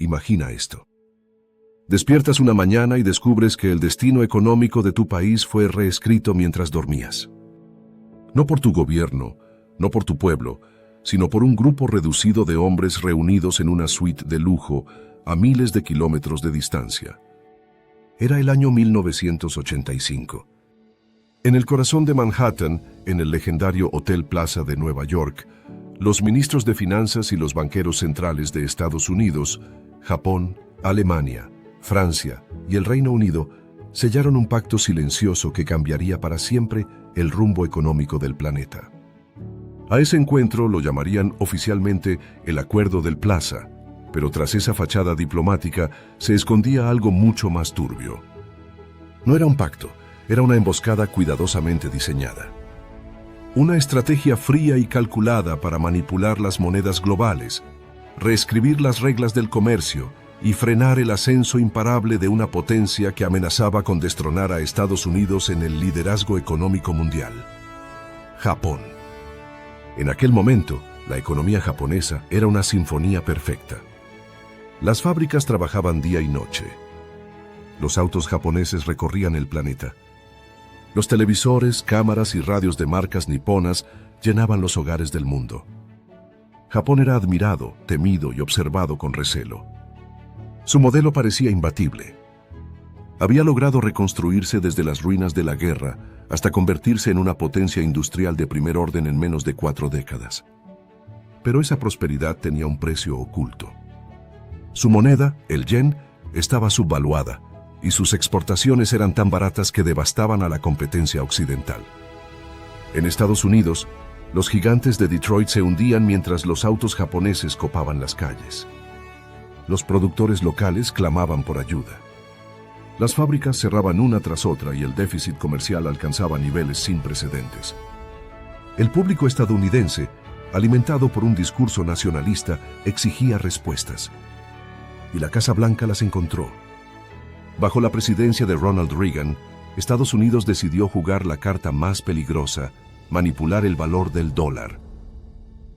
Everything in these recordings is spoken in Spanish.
Imagina esto. Despiertas una mañana y descubres que el destino económico de tu país fue reescrito mientras dormías. No por tu gobierno, no por tu pueblo, sino por un grupo reducido de hombres reunidos en una suite de lujo a miles de kilómetros de distancia. Era el año 1985. En el corazón de Manhattan, en el legendario Hotel Plaza de Nueva York, los ministros de finanzas y los banqueros centrales de Estados Unidos, Japón, Alemania, Francia y el Reino Unido sellaron un pacto silencioso que cambiaría para siempre el rumbo económico del planeta. A ese encuentro lo llamarían oficialmente el Acuerdo del Plaza, pero tras esa fachada diplomática se escondía algo mucho más turbio. No era un pacto, era una emboscada cuidadosamente diseñada. Una estrategia fría y calculada para manipular las monedas globales, reescribir las reglas del comercio y frenar el ascenso imparable de una potencia que amenazaba con destronar a Estados Unidos en el liderazgo económico mundial. Japón. En aquel momento, la economía japonesa era una sinfonía perfecta. Las fábricas trabajaban día y noche. Los autos japoneses recorrían el planeta. Los televisores, cámaras y radios de marcas niponas llenaban los hogares del mundo. Japón era admirado, temido y observado con recelo. Su modelo parecía imbatible. Había logrado reconstruirse desde las ruinas de la guerra hasta convertirse en una potencia industrial de primer orden en menos de 4 décadas. Pero esa prosperidad tenía un precio oculto. Su moneda, el yen, estaba subvaluada, y sus exportaciones eran tan baratas que devastaban a la competencia occidental. En Estados Unidos, los gigantes de Detroit se hundían mientras los autos japoneses copaban las calles. Los productores locales clamaban por ayuda. Las fábricas cerraban una tras otra y el déficit comercial alcanzaba niveles sin precedentes. El público estadounidense, alimentado por un discurso nacionalista, exigía respuestas. Y la Casa Blanca las encontró. Bajo la presidencia de Ronald Reagan, Estados Unidos decidió jugar la carta más peligrosa, manipular el valor del dólar.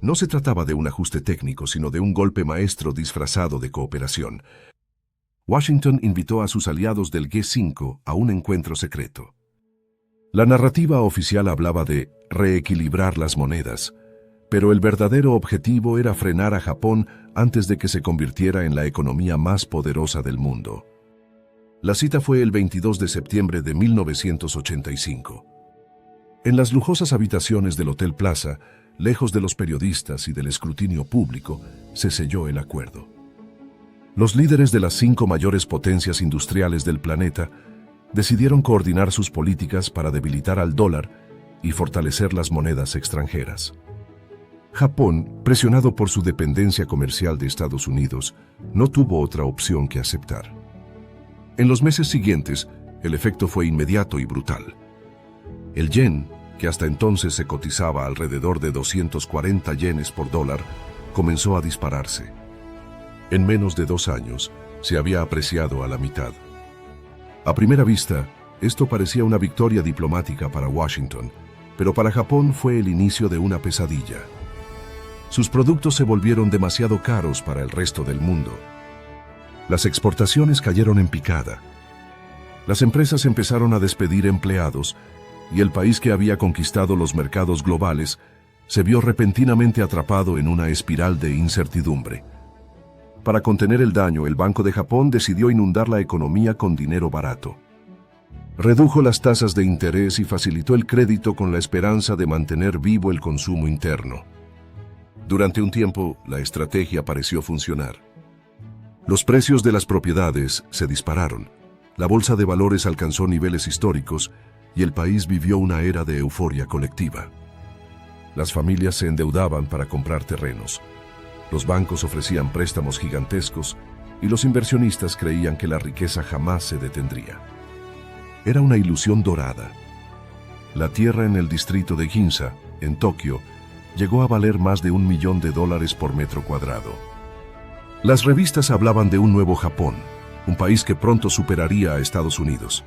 No se trataba de un ajuste técnico, sino de un golpe maestro disfrazado de cooperación. Washington invitó a sus aliados del G5 a un encuentro secreto. La narrativa oficial hablaba de reequilibrar las monedas, pero el verdadero objetivo era frenar a Japón antes de que se convirtiera en la economía más poderosa del mundo. La cita fue el 22 de septiembre de 1985. En las lujosas habitaciones del Hotel Plaza, lejos de los periodistas y del escrutinio público, se selló el acuerdo. Los líderes de las 5 mayores potencias industriales del planeta decidieron coordinar sus políticas para debilitar al dólar y fortalecer las monedas extranjeras. Japón, presionado por su dependencia comercial de Estados Unidos, no tuvo otra opción que aceptar. En los meses siguientes, el efecto fue inmediato y brutal. El yen, que hasta entonces se cotizaba alrededor de 240 yenes por dólar, comenzó a dispararse. En menos de 2 años, se había apreciado a la mitad. A primera vista, esto parecía una victoria diplomática para Washington, pero para Japón fue el inicio de una pesadilla. Sus productos se volvieron demasiado caros para el resto del mundo. Las exportaciones cayeron en picada. Las empresas empezaron a despedir empleados y el país que había conquistado los mercados globales se vio repentinamente atrapado en una espiral de incertidumbre. Para contener el daño, el Banco de Japón decidió inundar la economía con dinero barato. Redujo las tasas de interés y facilitó el crédito con la esperanza de mantener vivo el consumo interno. Durante un tiempo, la estrategia pareció funcionar. Los precios de las propiedades se dispararon, la bolsa de valores alcanzó niveles históricos y el país vivió una era de euforia colectiva. Las familias se endeudaban para comprar terrenos. Los bancos ofrecían préstamos gigantescos y los inversionistas creían que la riqueza jamás se detendría. Era una ilusión dorada. La tierra en el distrito de Ginza, en Tokio, llegó a valer más de $1 millón por metro cuadrado. Las revistas hablaban de un nuevo Japón, un país que pronto superaría a Estados Unidos.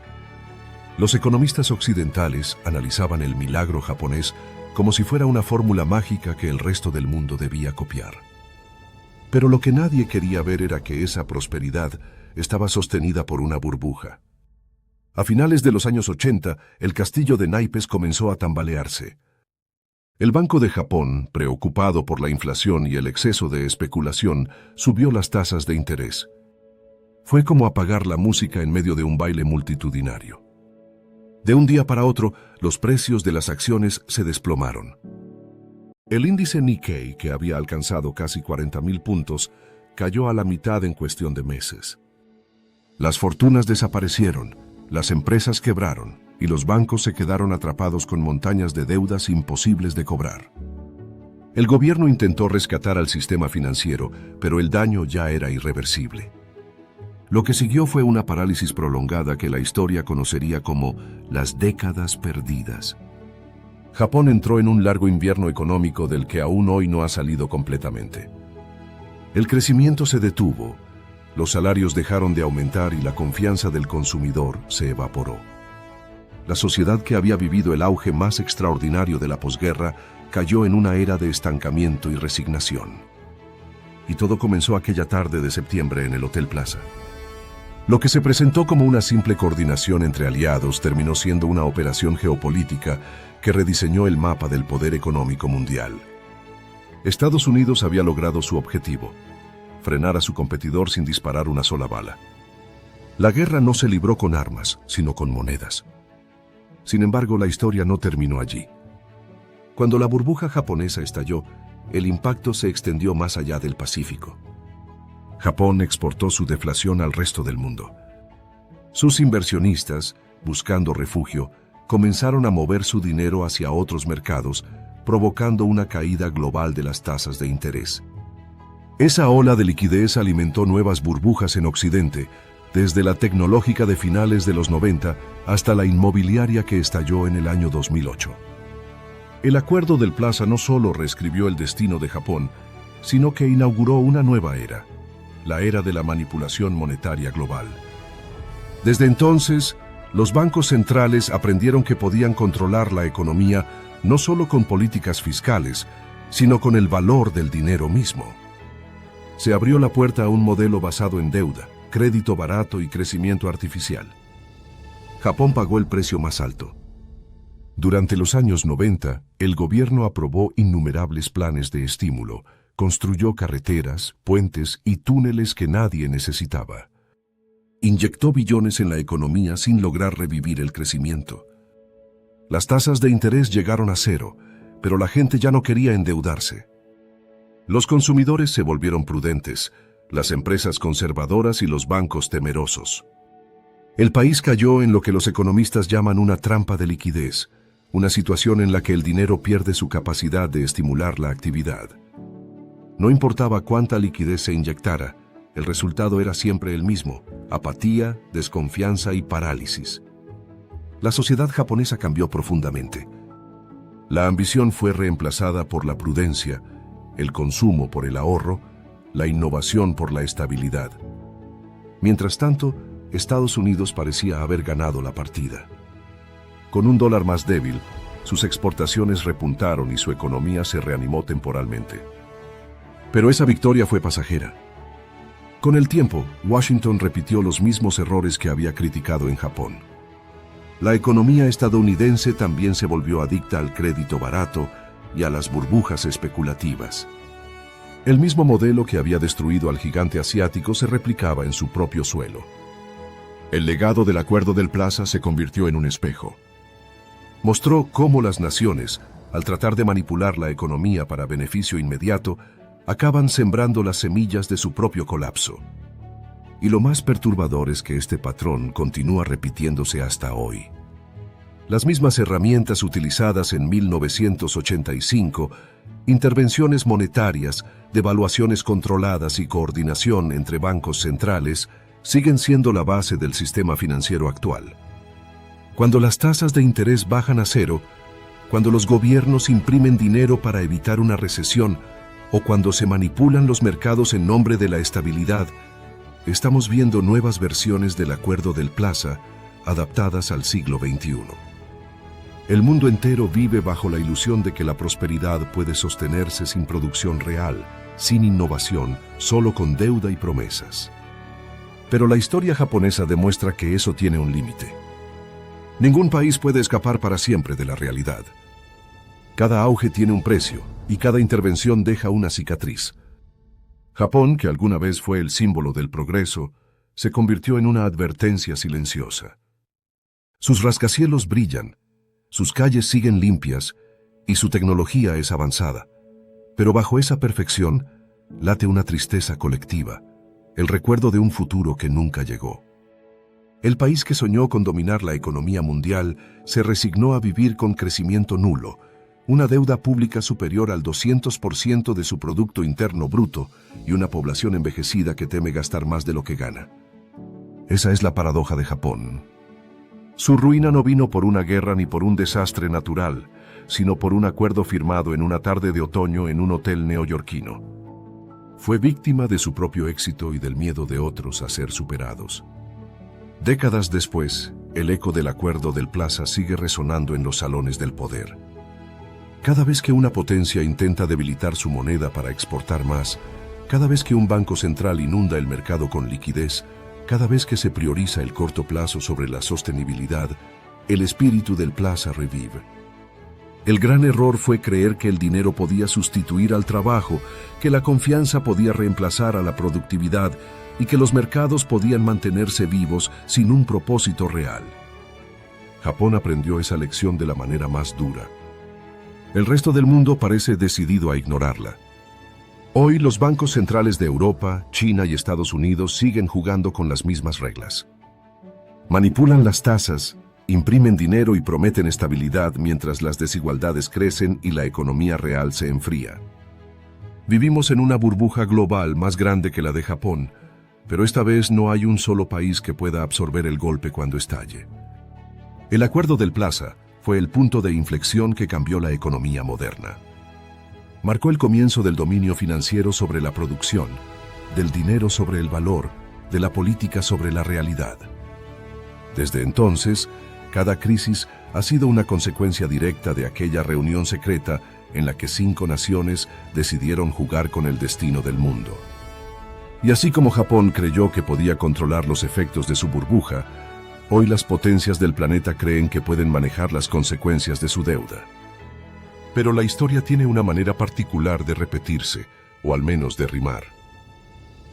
Los economistas occidentales analizaban el milagro japonés como si fuera una fórmula mágica que el resto del mundo debía copiar. Pero lo que nadie quería ver era que esa prosperidad estaba sostenida por una burbuja. A finales de los años 80, el castillo de naipes comenzó a tambalearse. El Banco de Japón, preocupado por la inflación y el exceso de especulación, subió las tasas de interés. Fue como apagar la música en medio de un baile multitudinario. De un día para otro, los precios de las acciones se desplomaron. El índice Nikkei, que había alcanzado casi 40.000 puntos, cayó a la mitad en cuestión de meses. Las fortunas desaparecieron, las empresas quebraron y los bancos se quedaron atrapados con montañas de deudas imposibles de cobrar. El gobierno intentó rescatar al sistema financiero, pero el daño ya era irreversible. Lo que siguió fue una parálisis prolongada que la historia conocería como las décadas perdidas. Japón entró en un largo invierno económico del que aún hoy no ha salido completamente. El crecimiento se detuvo, los salarios dejaron de aumentar y la confianza del consumidor se evaporó. La sociedad que había vivido el auge más extraordinario de la posguerra cayó en una era de estancamiento y resignación. Y todo comenzó aquella tarde de septiembre en el Hotel Plaza. Lo que se presentó como una simple coordinación entre aliados terminó siendo una operación geopolítica que rediseñó el mapa del poder económico mundial. Estados Unidos había logrado su objetivo: frenar a su competidor sin disparar una sola bala. La guerra no se libró con armas, sino con monedas. Sin embargo, la historia no terminó allí. Cuando la burbuja japonesa estalló, el impacto se extendió más allá del Pacífico. Japón exportó su deflación al resto del mundo. Sus inversionistas, buscando refugio, comenzaron a mover su dinero hacia otros mercados, provocando una caída global de las tasas de interés. Esa ola de liquidez alimentó nuevas burbujas en Occidente, desde la tecnológica de finales de los 90 hasta la inmobiliaria que estalló en el año 2008. El Acuerdo del Plaza no solo reescribió el destino de Japón, sino que inauguró una nueva era, la era de la manipulación monetaria global. Desde entonces, los bancos centrales aprendieron que podían controlar la economía no solo con políticas fiscales, sino con el valor del dinero mismo. Se abrió la puerta a un modelo basado en deuda, crédito barato y crecimiento artificial. Japón pagó el precio más alto. Durante los años 90, el gobierno aprobó innumerables planes de estímulo, construyó carreteras, puentes y túneles que nadie necesitaba. Inyectó billones en la economía sin lograr revivir el crecimiento. Las tasas de interés llegaron a cero, pero la gente ya no quería endeudarse. Los consumidores se volvieron prudentes, las empresas conservadoras y los bancos temerosos. El país cayó en lo que los economistas llaman una trampa de liquidez, una situación en la que el dinero pierde su capacidad de estimular la actividad. No importaba cuánta liquidez se inyectara, el resultado era siempre el mismo: apatía, desconfianza y parálisis. La sociedad japonesa cambió profundamente. La ambición fue reemplazada por la prudencia, el consumo por el ahorro, la innovación por la estabilidad. Mientras tanto, Estados Unidos parecía haber ganado la partida. Con un dólar más débil, sus exportaciones repuntaron y su economía se reanimó temporalmente. Pero esa victoria fue pasajera. Con el tiempo, Washington repitió los mismos errores que había criticado en Japón. La economía estadounidense también se volvió adicta al crédito barato y a las burbujas especulativas. El mismo modelo que había destruido al gigante asiático se replicaba en su propio suelo. El legado del Acuerdo del Plaza se convirtió en un espejo. Mostró cómo las naciones, al tratar de manipular la economía para beneficio inmediato, acaban sembrando las semillas de su propio colapso. Y lo más perturbador es que este patrón continúa repitiéndose hasta hoy. Las mismas herramientas utilizadas en 1985, intervenciones monetarias, devaluaciones controladas y coordinación entre bancos centrales, siguen siendo la base del sistema financiero actual. Cuando las tasas de interés bajan a cero, cuando los gobiernos imprimen dinero para evitar una recesión, o cuando se manipulan los mercados en nombre de la estabilidad, estamos viendo nuevas versiones del Acuerdo del Plaza adaptadas al siglo XXI. El mundo entero vive bajo la ilusión de que la prosperidad puede sostenerse sin producción real, sin innovación, solo con deuda y promesas. Pero la historia japonesa demuestra que eso tiene un límite. Ningún país puede escapar para siempre de la realidad. Cada auge tiene un precio y cada intervención deja una cicatriz. Japón, que alguna vez fue el símbolo del progreso, se convirtió en una advertencia silenciosa. Sus rascacielos brillan, sus calles siguen limpias y su tecnología es avanzada. Pero bajo esa perfección late una tristeza colectiva, el recuerdo de un futuro que nunca llegó. El país que soñó con dominar la economía mundial se resignó a vivir con crecimiento nulo, una deuda pública superior al 200% de su Producto Interno Bruto y una población envejecida que teme gastar más de lo que gana. Esa es la paradoja de Japón. Su ruina no vino por una guerra ni por un desastre natural, sino por un acuerdo firmado en una tarde de otoño en un hotel neoyorquino. Fue víctima de su propio éxito y del miedo de otros a ser superados. Décadas después, el eco del Acuerdo del Plaza sigue resonando en los salones del poder. Cada vez que una potencia intenta debilitar su moneda para exportar más, cada vez que un banco central inunda el mercado con liquidez, cada vez que se prioriza el corto plazo sobre la sostenibilidad, el espíritu del Plaza revive. El gran error fue creer que el dinero podía sustituir al trabajo, que la confianza podía reemplazar a la productividad y que los mercados podían mantenerse vivos sin un propósito real. Japón aprendió esa lección de la manera más dura. El resto del mundo parece decidido a ignorarla. Hoy los bancos centrales de Europa, China y Estados Unidos siguen jugando con las mismas reglas. Manipulan las tasas, imprimen dinero y prometen estabilidad mientras las desigualdades crecen y la economía real se enfría. Vivimos en una burbuja global más grande que la de Japón, pero esta vez no hay un solo país que pueda absorber el golpe cuando estalle. El Acuerdo del Plaza fue el punto de inflexión que cambió la economía moderna. Marcó el comienzo del dominio financiero sobre la producción, del dinero sobre el valor, de la política sobre la realidad. Desde entonces, cada crisis ha sido una consecuencia directa de aquella reunión secreta en la que 5 naciones decidieron jugar con el destino del mundo. Y así como Japón creyó que podía controlar los efectos de su burbuja, hoy las potencias del planeta creen que pueden manejar las consecuencias de su deuda. Pero la historia tiene una manera particular de repetirse, o al menos de rimar.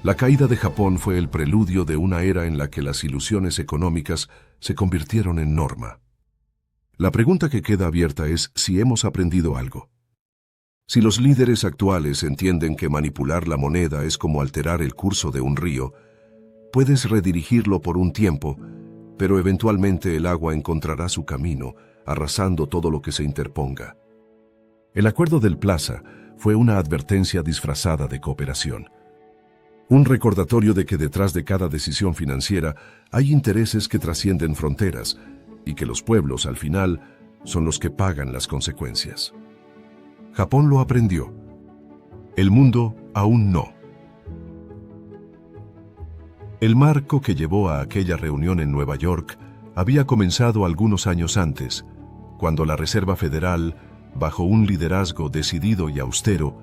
La caída de Japón fue el preludio de una era en la que las ilusiones económicas se convirtieron en norma. La pregunta que queda abierta es si hemos aprendido algo. Si los líderes actuales entienden que manipular la moneda es como alterar el curso de un río, puedes redirigirlo por un tiempo, pero eventualmente el agua encontrará su camino, arrasando todo lo que se interponga. El Acuerdo del Plaza fue una advertencia disfrazada de cooperación. Un recordatorio de que detrás de cada decisión financiera hay intereses que trascienden fronteras y que los pueblos, al final, son los que pagan las consecuencias. Japón lo aprendió. El mundo aún no. El marco que llevó a aquella reunión en Nueva York había comenzado algunos años antes, cuando la Reserva Federal, bajo un liderazgo decidido y austero,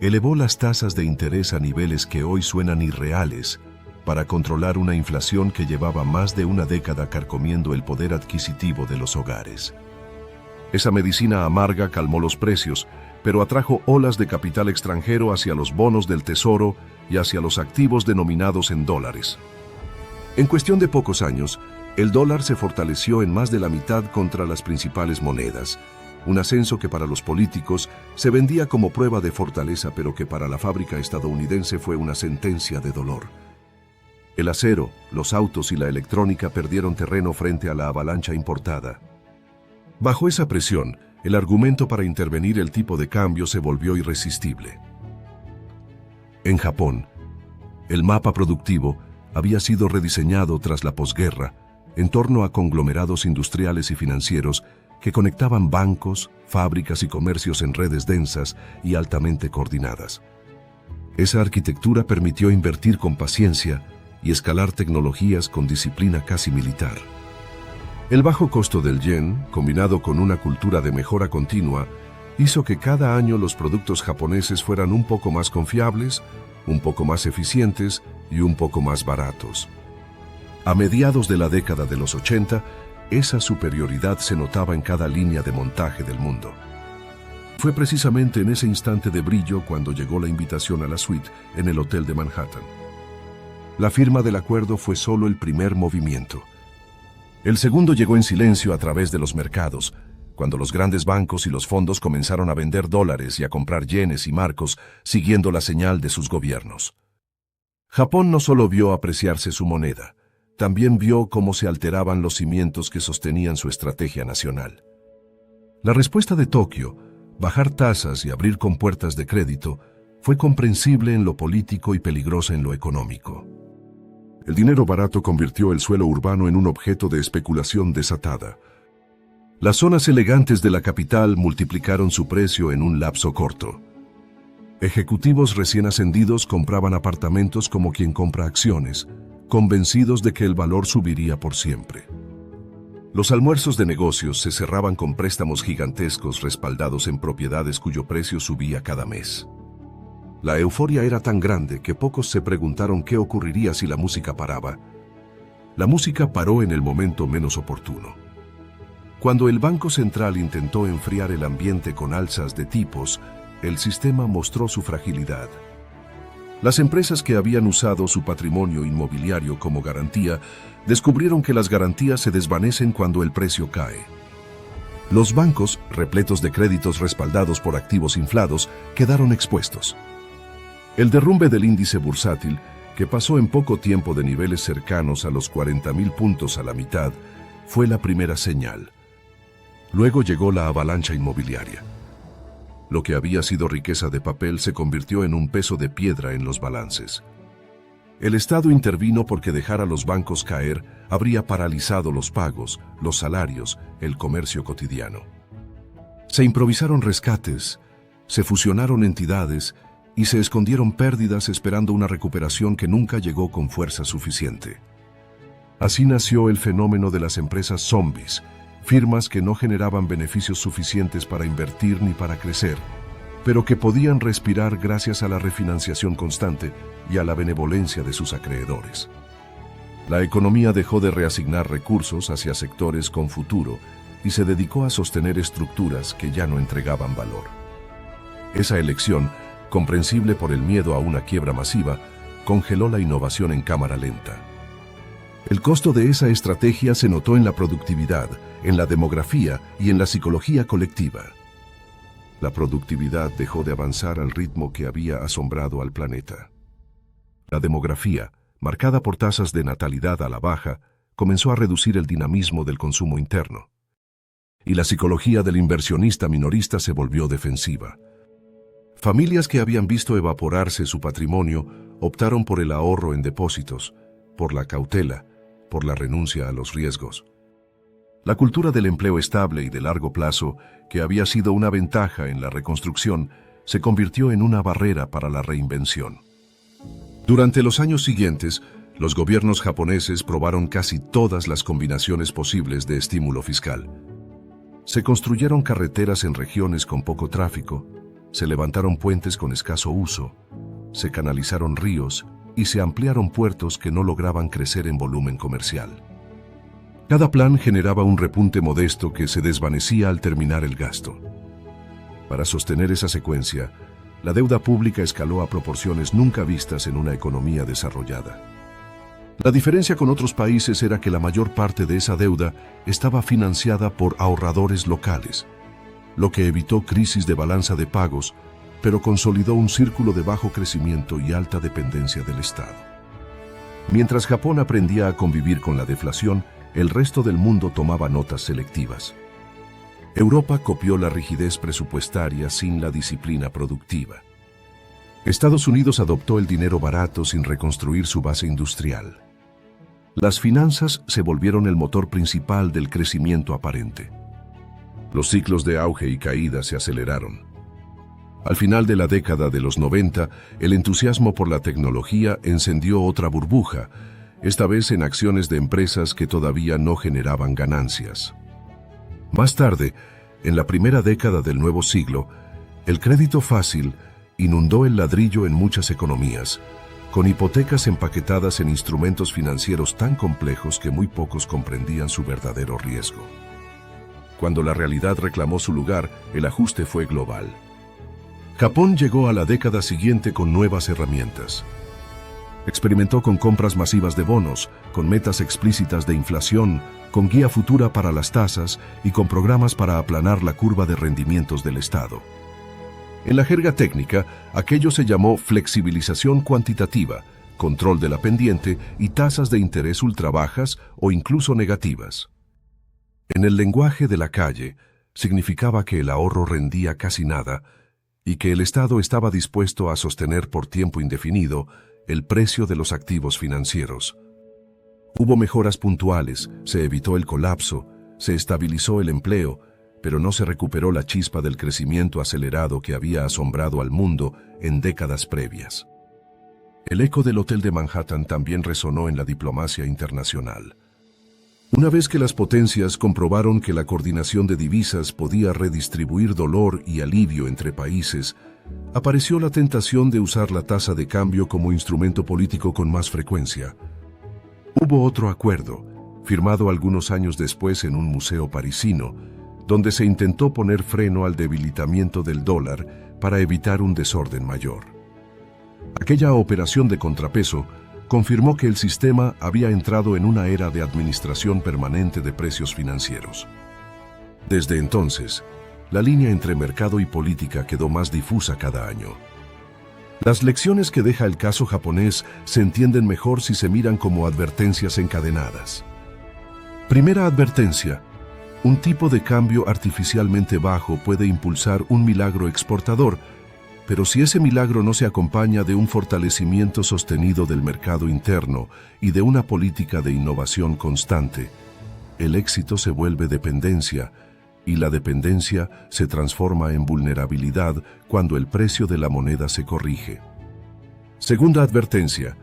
elevó las tasas de interés a niveles que hoy suenan irreales para controlar una inflación que llevaba más de una década carcomiendo el poder adquisitivo de los hogares. Esa medicina amarga calmó los precios, pero atrajo olas de capital extranjero hacia los bonos del Tesoro y hacia los activos denominados en dólares. En cuestión de pocos años, el dólar se fortaleció en más de la mitad contra las principales monedas, un ascenso que para los políticos se vendía como prueba de fortaleza, pero que para la fábrica estadounidense fue una sentencia de dolor. El acero, los autos y la electrónica perdieron terreno frente a la avalancha importada. Bajo esa presión, el argumento para intervenir el tipo de cambio se volvió irresistible. En Japón, el mapa productivo había sido rediseñado tras la posguerra en torno a conglomerados industriales y financieros que conectaban bancos, fábricas y comercios en redes densas y altamente coordinadas. Esa arquitectura permitió invertir con paciencia y escalar tecnologías con disciplina casi militar. El bajo costo del yen, combinado con una cultura de mejora continua, hizo que cada año los productos japoneses fueran un poco más confiables, un poco más eficientes y un poco más baratos. A mediados de la década de los 80, esa superioridad se notaba en cada línea de montaje del mundo. Fue precisamente en ese instante de brillo cuando llegó la invitación a la suite en el hotel de Manhattan. La firma del acuerdo fue solo el primer movimiento. El segundo llegó en silencio a través de los mercados, cuando los grandes bancos y los fondos comenzaron a vender dólares y a comprar yenes y marcos siguiendo la señal de sus gobiernos. Japón no solo vio apreciarse su moneda, también vio cómo se alteraban los cimientos que sostenían su estrategia nacional. La respuesta de Tokio, bajar tasas y abrir compuertas de crédito, fue comprensible en lo político y peligrosa en lo económico. El dinero barato convirtió el suelo urbano en un objeto de especulación desatada. Las zonas elegantes de la capital multiplicaron su precio en un lapso corto. Ejecutivos recién ascendidos compraban apartamentos como quien compra acciones, convencidos de que el valor subiría por siempre. Los almuerzos de negocios se cerraban con préstamos gigantescos respaldados en propiedades cuyo precio subía cada mes. La euforia era tan grande que pocos se preguntaron qué ocurriría si la música paraba. La música paró en el momento menos oportuno. Cuando el Banco Central intentó enfriar el ambiente con alzas de tipos, el sistema mostró su fragilidad. Las empresas que habían usado su patrimonio inmobiliario como garantía descubrieron que las garantías se desvanecen cuando el precio cae. Los bancos, repletos de créditos respaldados por activos inflados, quedaron expuestos. El derrumbe del índice bursátil, que pasó en poco tiempo de niveles cercanos a los 40.000 puntos a la mitad, fue la primera señal. Luego llegó la avalancha inmobiliaria. Lo que había sido riqueza de papel se convirtió en un peso de piedra en los balances. El Estado intervino porque dejar a los bancos caer habría paralizado los pagos, los salarios, el comercio cotidiano. Se improvisaron rescates, se fusionaron entidades y se escondieron pérdidas esperando una recuperación que nunca llegó con fuerza suficiente. Así nació el fenómeno de las empresas zombies, firmas que no generaban beneficios suficientes para invertir ni para crecer, pero que podían respirar gracias a la refinanciación constante y a la benevolencia de sus acreedores. La economía dejó de reasignar recursos hacia sectores con futuro y se dedicó a sostener estructuras que ya no entregaban valor. Esa elección, comprensible por el miedo a una quiebra masiva, congeló la innovación en cámara lenta. El costo de esa estrategia se notó en la productividad, en la demografía y en la psicología colectiva. La productividad dejó de avanzar al ritmo que había asombrado al planeta. La demografía, marcada por tasas de natalidad a la baja, comenzó a reducir el dinamismo del consumo interno. Y la psicología del inversionista minorista se volvió defensiva. Familias que habían visto evaporarse su patrimonio optaron por el ahorro en depósitos, por la cautela, por la renuncia a los riesgos. La cultura del empleo estable y de largo plazo, que había sido una ventaja en la reconstrucción, se convirtió en una barrera para la reinvención. Durante los años siguientes, los gobiernos japoneses probaron casi todas las combinaciones posibles de estímulo fiscal. Se construyeron carreteras en regiones con poco tráfico, se levantaron puentes con escaso uso, se canalizaron ríos y se ampliaron puertos que no lograban crecer en volumen comercial. Cada plan generaba un repunte modesto que se desvanecía al terminar el gasto. Para sostener esa secuencia, la deuda pública escaló a proporciones nunca vistas en una economía desarrollada. La diferencia con otros países era que la mayor parte de esa deuda estaba financiada por ahorradores locales, lo que evitó crisis de balanza de pagos, pero consolidó un círculo de bajo crecimiento y alta dependencia del Estado. Mientras Japón aprendía a convivir con la deflación, el resto del mundo tomaba notas selectivas. Europa copió la rigidez presupuestaria sin la disciplina productiva. Estados Unidos adoptó el dinero barato sin reconstruir su base industrial. Las finanzas se volvieron el motor principal del crecimiento aparente. Los ciclos de auge y caída se aceleraron. Al final de la década de los 90, el entusiasmo por la tecnología encendió otra burbuja, esta vez en acciones de empresas que todavía no generaban ganancias. Más tarde, En la primera década del nuevo siglo, el crédito fácil inundó el ladrillo en muchas economías, con hipotecas empaquetadas en instrumentos financieros tan complejos que muy pocos comprendían su verdadero riesgo. Cuando la realidad reclamó su lugar, el ajuste fue global. Japón llegó a la década siguiente con nuevas herramientas. Experimentó con compras masivas de bonos, con metas explícitas de inflación, con guía futura para las tasas y con programas para aplanar la curva de rendimientos del Estado. En la jerga técnica, aquello se llamó flexibilización cuantitativa, control de la pendiente y tasas de interés ultrabajas o incluso negativas. En el lenguaje de la calle, significaba que el ahorro rendía casi nada y que el Estado estaba dispuesto a sostener por tiempo indefinido el precio de los activos financieros. Hubo mejoras puntuales, se evitó el colapso, se estabilizó el empleo, pero no se recuperó la chispa del crecimiento acelerado que había asombrado al mundo en décadas previas. El eco del Hotel de Manhattan también resonó en la diplomacia internacional. Una vez que las potencias comprobaron que la coordinación de divisas podía redistribuir dolor y alivio entre países, apareció la tentación de usar la tasa de cambio como instrumento político con más frecuencia. Hubo otro acuerdo, firmado algunos años después en un museo parisino, donde se intentó poner freno al debilitamiento del dólar para evitar un desorden mayor. Aquella operación de contrapeso confirmó que el sistema había entrado en una era de administración permanente de precios financieros. Desde entonces, la línea entre mercado y política quedó más difusa cada año. Las lecciones que deja el caso japonés se entienden mejor si se miran como advertencias encadenadas. Primera advertencia: un tipo de cambio artificialmente bajo puede impulsar un milagro exportador, pero si ese milagro no se acompaña de un fortalecimiento sostenido del mercado interno y de una política de innovación constante, el éxito se vuelve dependencia, y la dependencia se transforma en vulnerabilidad cuando el precio de la moneda se corrige. Segunda advertencia: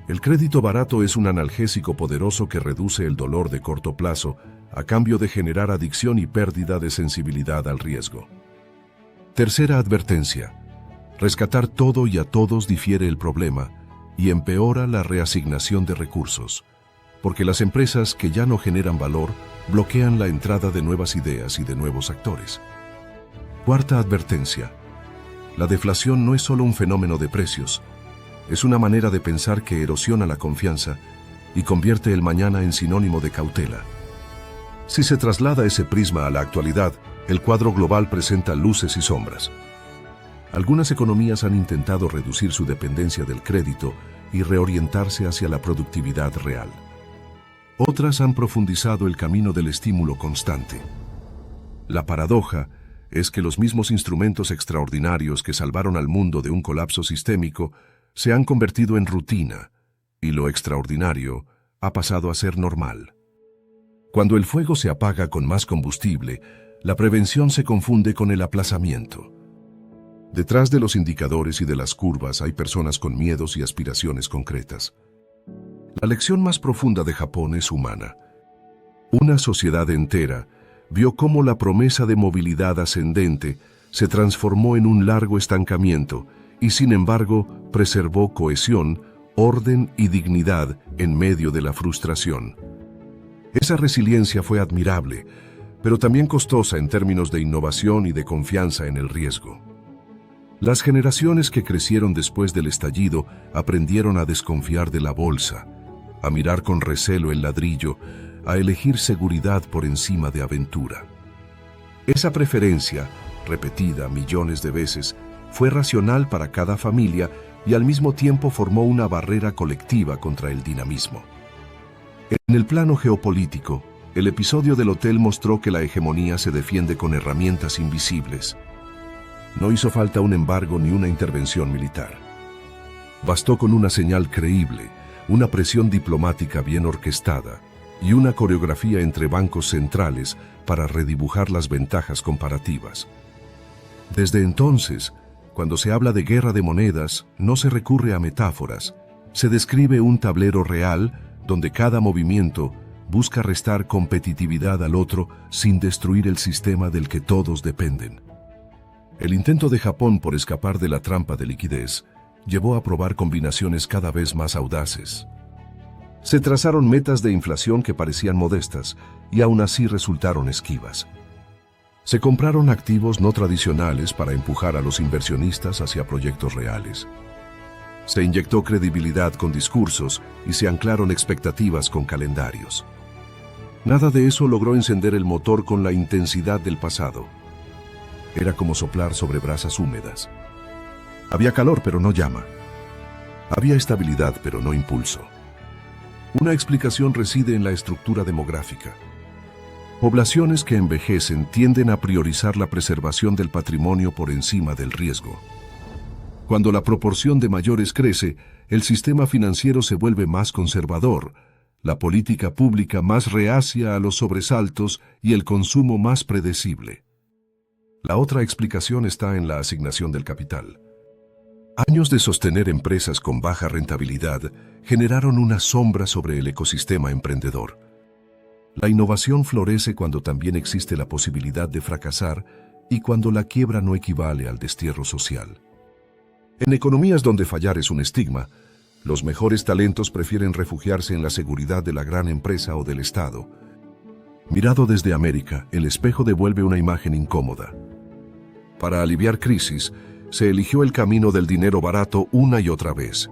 el crédito barato es un analgésico poderoso que reduce el dolor de corto plazo a cambio de generar adicción y pérdida de sensibilidad al riesgo. Tercera advertencia: rescatar todo y a todos difiere el problema y empeora la reasignación de recursos, porque las empresas que ya no generan valor bloquean la entrada de nuevas ideas y de nuevos actores. Cuarta advertencia: la deflación no es solo un fenómeno de precios, es una manera de pensar que erosiona la confianza y convierte el mañana en sinónimo de cautela. Si se traslada ese prisma a la actualidad, el cuadro global presenta luces y sombras. Algunas economías han intentado reducir su dependencia del crédito y reorientarse hacia la productividad real. Otras han profundizado el camino del estímulo constante. La paradoja es que los mismos instrumentos extraordinarios que salvaron al mundo de un colapso sistémico se han convertido en rutina, y lo extraordinario ha pasado a ser normal. Cuando el fuego se apaga con más combustible, la prevención se confunde con el aplazamiento. Detrás de los indicadores y de las curvas hay personas con miedos y aspiraciones concretas. La lección más profunda de Japón es humana. Una sociedad entera vio cómo la promesa de movilidad ascendente se transformó en un largo estancamiento y, sin embargo, preservó cohesión, orden y dignidad en medio de la frustración. Esa resiliencia fue admirable, pero también costosa en términos de innovación y de confianza en el riesgo. Las generaciones que crecieron después del estallido aprendieron a desconfiar de la bolsa, a mirar con recelo el ladrillo, a elegir seguridad por encima de aventura. Esa preferencia, repetida millones de veces, fue racional para cada familia y al mismo tiempo formó una barrera colectiva contra el dinamismo. En el plano geopolítico, el episodio del hotel mostró que la hegemonía se defiende con herramientas invisibles. No hizo falta un embargo ni una intervención militar. Bastó con una señal creíble, una presión diplomática bien orquestada y una coreografía entre bancos centrales para redibujar las ventajas comparativas. Desde entonces, cuando se habla de guerra de monedas, no se recurre a metáforas, se describe un tablero real donde cada movimiento busca restar competitividad al otro sin destruir el sistema del que todos dependen. El intento de Japón por escapar de la trampa de liquidez llevó a probar combinaciones cada vez más audaces. Se trazaron metas de inflación que parecían modestas y aún así resultaron esquivas. Se compraron activos no tradicionales para empujar a los inversionistas hacia proyectos reales. Se inyectó credibilidad con discursos y se anclaron expectativas con calendarios. Nada de eso logró encender el motor con la intensidad del pasado. Era como soplar sobre brasas húmedas. Había calor, pero no llama. Había estabilidad, pero no impulso. Una explicación reside en la estructura demográfica. Poblaciones que envejecen tienden a priorizar la preservación del patrimonio por encima del riesgo. Cuando la proporción de mayores crece, el sistema financiero se vuelve más conservador, la política pública más reacia a los sobresaltos y el consumo más predecible. La otra explicación está en la asignación del capital. Años de sostener empresas con baja rentabilidad generaron una sombra sobre el ecosistema emprendedor. La innovación florece cuando también existe la posibilidad de fracasar y cuando la quiebra no equivale al destierro social. En economías donde fallar es un estigma, los mejores talentos prefieren refugiarse en la seguridad de la gran empresa o del Estado. Mirado desde América, el espejo devuelve una imagen incómoda. Para aliviar crisis, se eligió el camino del dinero barato una y otra vez.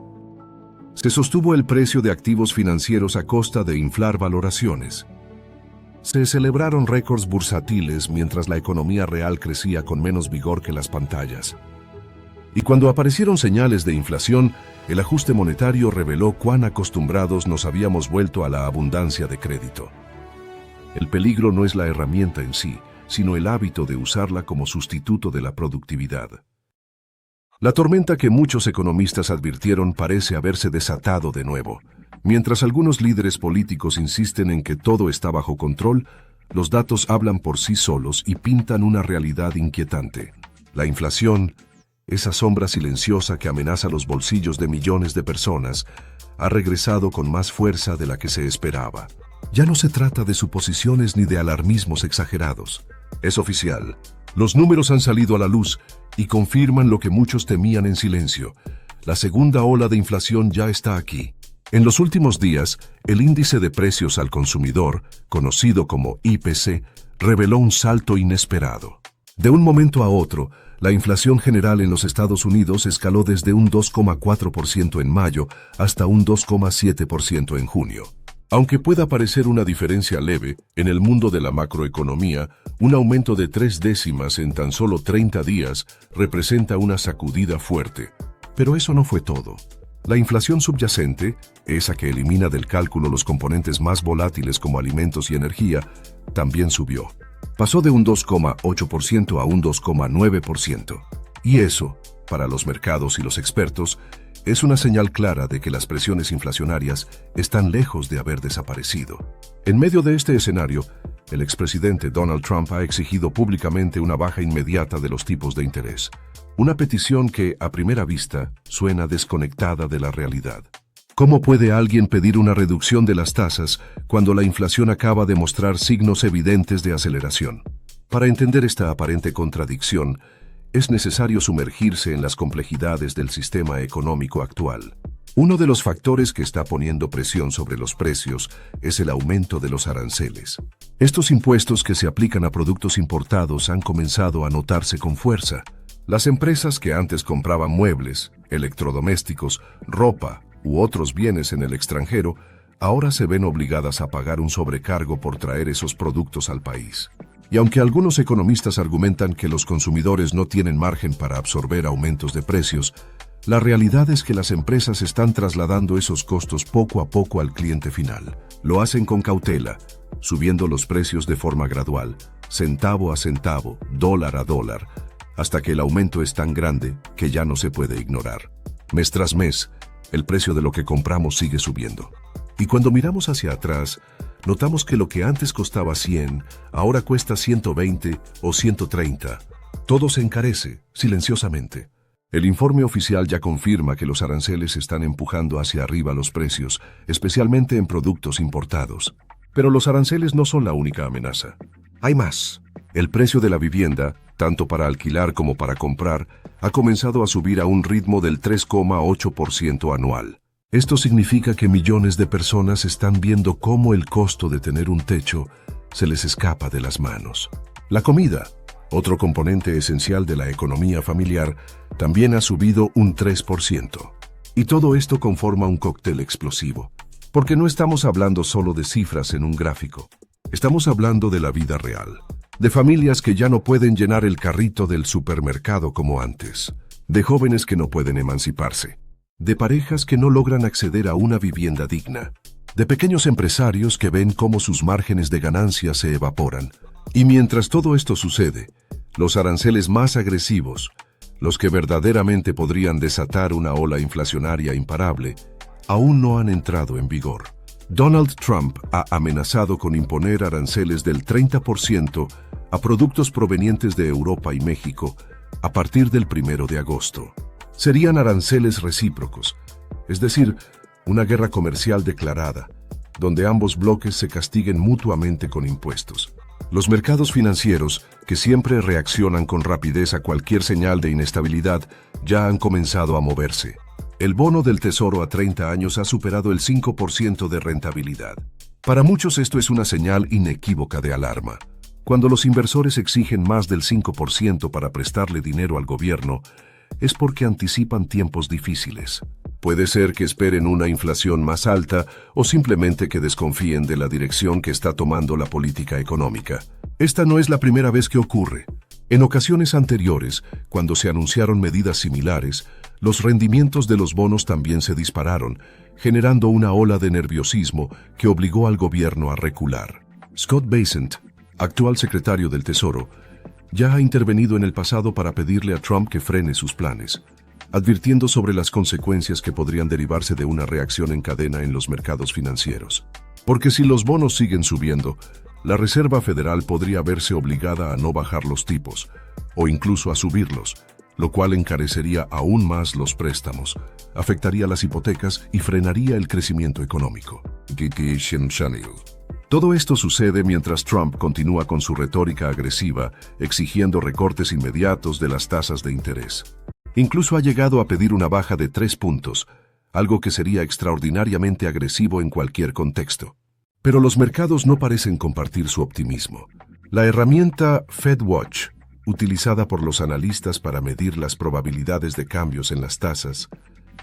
Se sostuvo el precio de activos financieros a costa de inflar valoraciones. Se celebraron récords bursátiles mientras la economía real crecía con menos vigor que las pantallas. Y cuando aparecieron señales de inflación, el ajuste monetario reveló cuán acostumbrados nos habíamos vuelto a la abundancia de crédito. El peligro no es la herramienta en sí, sino el hábito de usarla como sustituto de la productividad. La tormenta que muchos economistas advirtieron parece haberse desatado de nuevo. Mientras algunos líderes políticos insisten en que todo está bajo control, los datos hablan por sí solos y pintan una realidad inquietante. La inflación, esa sombra silenciosa que amenaza los bolsillos de millones de personas, ha regresado con más fuerza de la que se esperaba. Ya no se trata de suposiciones ni de alarmismos exagerados. Es oficial. Los números han salido a la luz y confirman lo que muchos temían en silencio. La segunda ola de inflación ya está aquí. En los últimos días, el índice de precios al consumidor, conocido como IPC, reveló un salto inesperado. De un momento a otro, la inflación general en los Estados Unidos escaló desde un 2,4% en mayo hasta un 2,7% en junio. Aunque pueda parecer una diferencia leve, en el mundo de la macroeconomía, un aumento de 3 décimas en tan solo 30 días representa una sacudida fuerte. Pero eso no fue todo. La inflación subyacente, esa que elimina del cálculo los componentes más volátiles como alimentos y energía, también subió. Pasó de un 2,8% a un 2,9%. Y eso, para los mercados y los expertos, es una señal clara de que las presiones inflacionarias están lejos de haber desaparecido. En medio de este escenario, el expresidente Donald Trump ha exigido públicamente una baja inmediata de los tipos de interés. Una petición que, a primera vista, suena desconectada de la realidad. ¿Cómo puede alguien pedir una reducción de las tasas cuando la inflación acaba de mostrar signos evidentes de aceleración? Para entender esta aparente contradicción, es necesario sumergirse en las complejidades del sistema económico actual. Uno de los factores que está poniendo presión sobre los precios es el aumento de los aranceles. Estos impuestos que se aplican a productos importados han comenzado a notarse con fuerza. Las empresas que antes compraban muebles, electrodomésticos, ropa u otros bienes en el extranjero, ahora se ven obligadas a pagar un sobrecargo por traer esos productos al país. Y aunque algunos economistas argumentan que los consumidores no tienen margen para absorber aumentos de precios, la realidad es que las empresas están trasladando esos costos poco a poco al cliente final. Lo hacen con cautela, subiendo los precios de forma gradual, centavo a centavo, dólar a dólar, hasta que el aumento es tan grande que ya no se puede ignorar. Mes tras mes, el precio de lo que compramos sigue subiendo. Y cuando miramos hacia atrás, notamos que lo que antes costaba 100, ahora cuesta 120 o 130. Todo se encarece, silenciosamente. El informe oficial ya confirma que los aranceles están empujando hacia arriba los precios, especialmente en productos importados. Pero los aranceles no son la única amenaza. Hay más. El precio de la vivienda, tanto para alquilar como para comprar, ha comenzado a subir a un ritmo del 3,8% anual. Esto significa que millones de personas están viendo cómo el costo de tener un techo se les escapa de las manos. La comida, otro componente esencial de la economía familiar, también ha subido un 3%. Y todo esto conforma un cóctel explosivo. Porque no estamos hablando solo de cifras en un gráfico. Estamos hablando de la vida real. De familias que ya no pueden llenar el carrito del supermercado como antes. De jóvenes que no pueden emanciparse. De parejas que no logran acceder a una vivienda digna. De pequeños empresarios que ven cómo sus márgenes de ganancia se evaporan. Y mientras todo esto sucede, los aranceles más agresivos, los que verdaderamente podrían desatar una ola inflacionaria imparable, aún no han entrado en vigor. Donald Trump ha amenazado con imponer aranceles del 30% a productos provenientes de Europa y México a partir del 1 de agosto. Serían aranceles recíprocos, es decir, una guerra comercial declarada, donde ambos bloques se castiguen mutuamente con impuestos. Los mercados financieros, que siempre reaccionan con rapidez a cualquier señal de inestabilidad, ya han comenzado a moverse. El bono del Tesoro a 30 años ha superado el 5% de rentabilidad. Para muchos esto es una señal inequívoca de alarma. Cuando los inversores exigen más del 5% para prestarle dinero al gobierno, es porque anticipan tiempos difíciles. Puede ser que esperen una inflación más alta o simplemente que desconfíen de la dirección que está tomando la política económica. Esta no es la primera vez que ocurre. En ocasiones anteriores, cuando se anunciaron medidas similares, los rendimientos de los bonos también se dispararon, generando una ola de nerviosismo que obligó al gobierno a recular. Scott Bessent, actual secretario del Tesoro, ya ha intervenido en el pasado para pedirle a Trump que frene sus planes, advirtiendo sobre las consecuencias que podrían derivarse de una reacción en cadena en los mercados financieros. Porque si los bonos siguen subiendo, la Reserva Federal podría verse obligada a no bajar los tipos, o incluso a subirlos, lo cual encarecería aún más los préstamos, afectaría las hipotecas y frenaría el crecimiento económico. Todo esto sucede mientras Trump continúa con su retórica agresiva, exigiendo recortes inmediatos de las tasas de interés. Incluso ha llegado a pedir una baja de 3 puntos, algo que sería extraordinariamente agresivo en cualquier contexto. Pero los mercados no parecen compartir su optimismo. La herramienta FedWatch, utilizada por los analistas para medir las probabilidades de cambios en las tasas,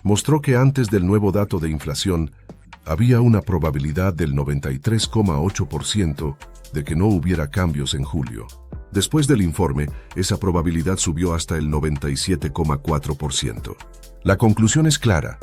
mostró que antes del nuevo dato de inflación, había una probabilidad del 93,8% de que no hubiera cambios en julio. Después del informe, esa probabilidad subió hasta el 97,4%. La conclusión es clara.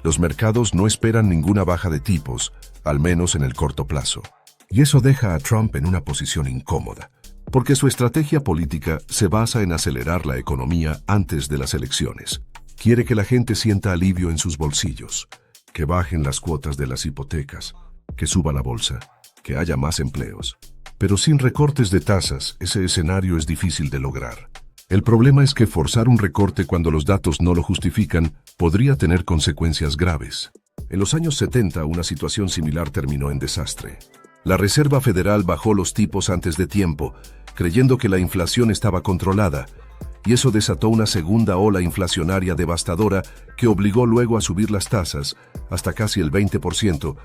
Los mercados no esperan ninguna baja de tipos, al menos en el corto plazo. Y eso deja a Trump en una posición incómoda, porque su estrategia política se basa en acelerar la economía antes de las elecciones. Quiere que la gente sienta alivio en sus bolsillos, que bajen las cuotas de las hipotecas, que suba la bolsa, que haya más empleos. Pero sin recortes de tasas, ese escenario es difícil de lograr. El problema es que forzar un recorte cuando los datos no lo justifican podría tener consecuencias graves. En los años 70, una situación similar terminó en desastre. La Reserva Federal bajó los tipos antes de tiempo, creyendo que la inflación estaba controlada, y eso desató una segunda ola inflacionaria devastadora que obligó luego a subir las tasas hasta casi el 20%,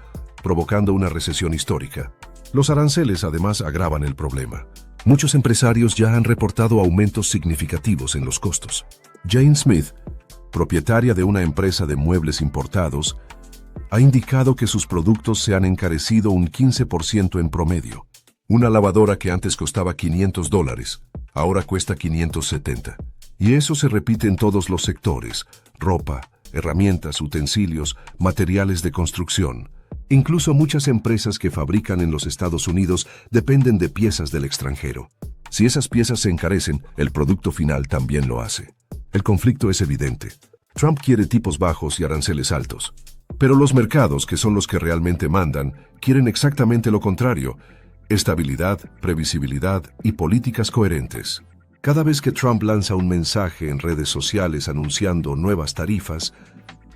provocando una recesión histórica. Los aranceles además agravan el problema. Muchos empresarios ya han reportado aumentos significativos en los costos. Jane Smith, propietaria de una empresa de muebles importados, ha indicado que sus productos se han encarecido un 15% en promedio. Una lavadora que antes costaba $500, ahora cuesta $570. Y eso se repite en todos los sectores: ropa, herramientas, utensilios, materiales de construcción. Incluso muchas empresas que fabrican en los Estados Unidos dependen de piezas del extranjero. Si esas piezas se encarecen, el producto final también lo hace. El conflicto es evidente. Trump quiere tipos bajos y aranceles altos. Pero los mercados, que son los que realmente mandan, quieren exactamente lo contrario: estabilidad, previsibilidad y políticas coherentes. Cada vez que Trump lanza un mensaje en redes sociales anunciando nuevas tarifas,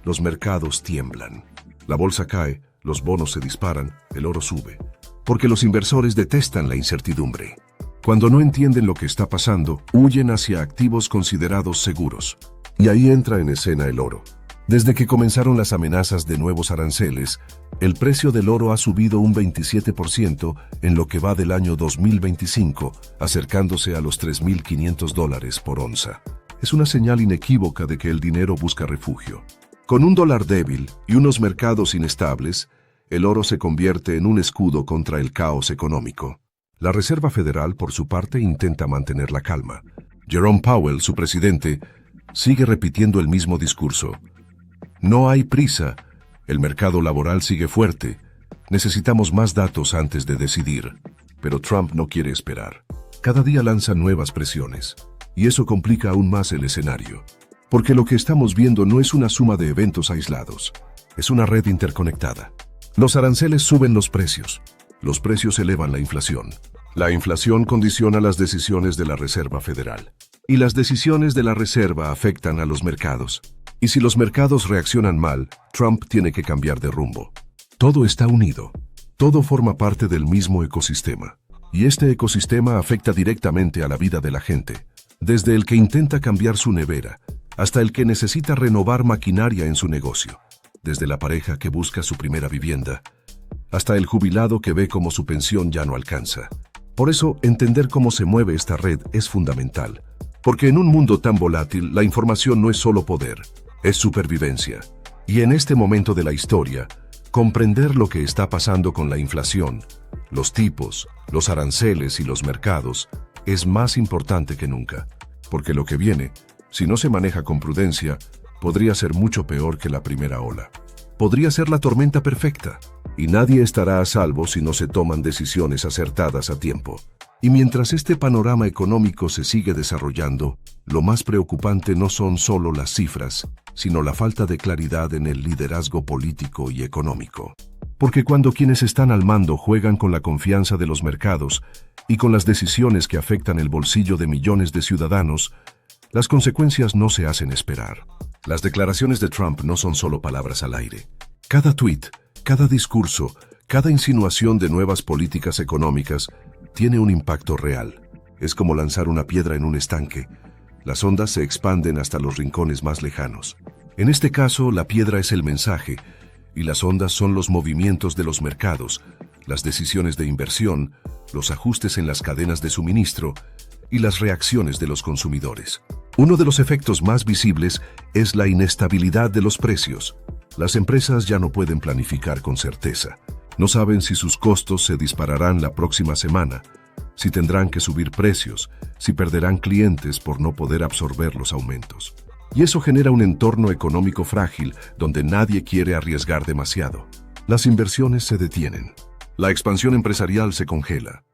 los mercados tiemblan. La bolsa cae, los bonos se disparan, el oro sube. porque los inversores detestan la incertidumbre. Cuando no entienden lo que está pasando, huyen hacia activos considerados seguros. Y ahí entra en escena el oro. Desde que comenzaron las amenazas de nuevos aranceles, el precio del oro ha subido un 27% en lo que va del año 2025, acercándose a los $3.500 por onza. Es una señal inequívoca de que el dinero busca refugio. Con un dólar débil y unos mercados inestables, el oro se convierte en un escudo contra el caos económico. La Reserva Federal, por su parte, intenta mantener la calma. Jerome Powell, su presidente, sigue repitiendo el mismo discurso. No hay prisa, el mercado laboral sigue fuerte, necesitamos más datos antes de decidir. Pero Trump no quiere esperar. Cada día lanza nuevas presiones, y eso complica aún más el escenario. Porque lo que estamos viendo no es una suma de eventos aislados, es una red interconectada. Los aranceles suben los precios elevan la inflación. La inflación condiciona las decisiones de la Reserva Federal. Y las decisiones de la Reserva afectan a los mercados. Y si los mercados reaccionan mal, Trump tiene que cambiar de rumbo. Todo está unido. Todo forma parte del mismo ecosistema. Y este ecosistema afecta directamente a la vida de la gente. Desde el que intenta cambiar su nevera, hasta el que necesita renovar maquinaria en su negocio. Desde la pareja que busca su primera vivienda, hasta el jubilado que ve cómo su pensión ya no alcanza. Por eso, entender cómo se mueve esta red es fundamental. Porque en un mundo tan volátil, la información no es solo poder, es supervivencia. Y en este momento de la historia, comprender lo que está pasando con la inflación, los tipos, los aranceles y los mercados, es más importante que nunca. Porque lo que viene, si no se maneja con prudencia, podría ser mucho peor que la primera ola. Podría ser la tormenta perfecta, y nadie estará a salvo si no se toman decisiones acertadas a tiempo. Y mientras este panorama económico se sigue desarrollando, lo más preocupante no son solo las cifras, sino la falta de claridad en el liderazgo político y económico. Porque cuando quienes están al mando juegan con la confianza de los mercados y con las decisiones que afectan el bolsillo de millones de ciudadanos, las consecuencias no se hacen esperar. Las declaraciones de Trump no son solo palabras al aire. Cada tuit, cada discurso, cada insinuación de nuevas políticas económicas tiene un impacto real. Es como lanzar una piedra en un estanque. Las ondas se expanden hasta los rincones más lejanos. En este caso, la piedra es el mensaje, y las ondas son los movimientos de los mercados, las decisiones de inversión, los ajustes en las cadenas de suministro y las reacciones de los consumidores. Uno de los efectos más visibles es la inestabilidad de los precios. Las empresas ya no pueden planificar con certeza. No saben si sus costos se dispararán la próxima semana, si tendrán que subir precios, si perderán clientes por no poder absorber los aumentos. Y eso genera un entorno económico frágil donde nadie quiere arriesgar demasiado. Las inversiones se detienen. La expansión empresarial se congela.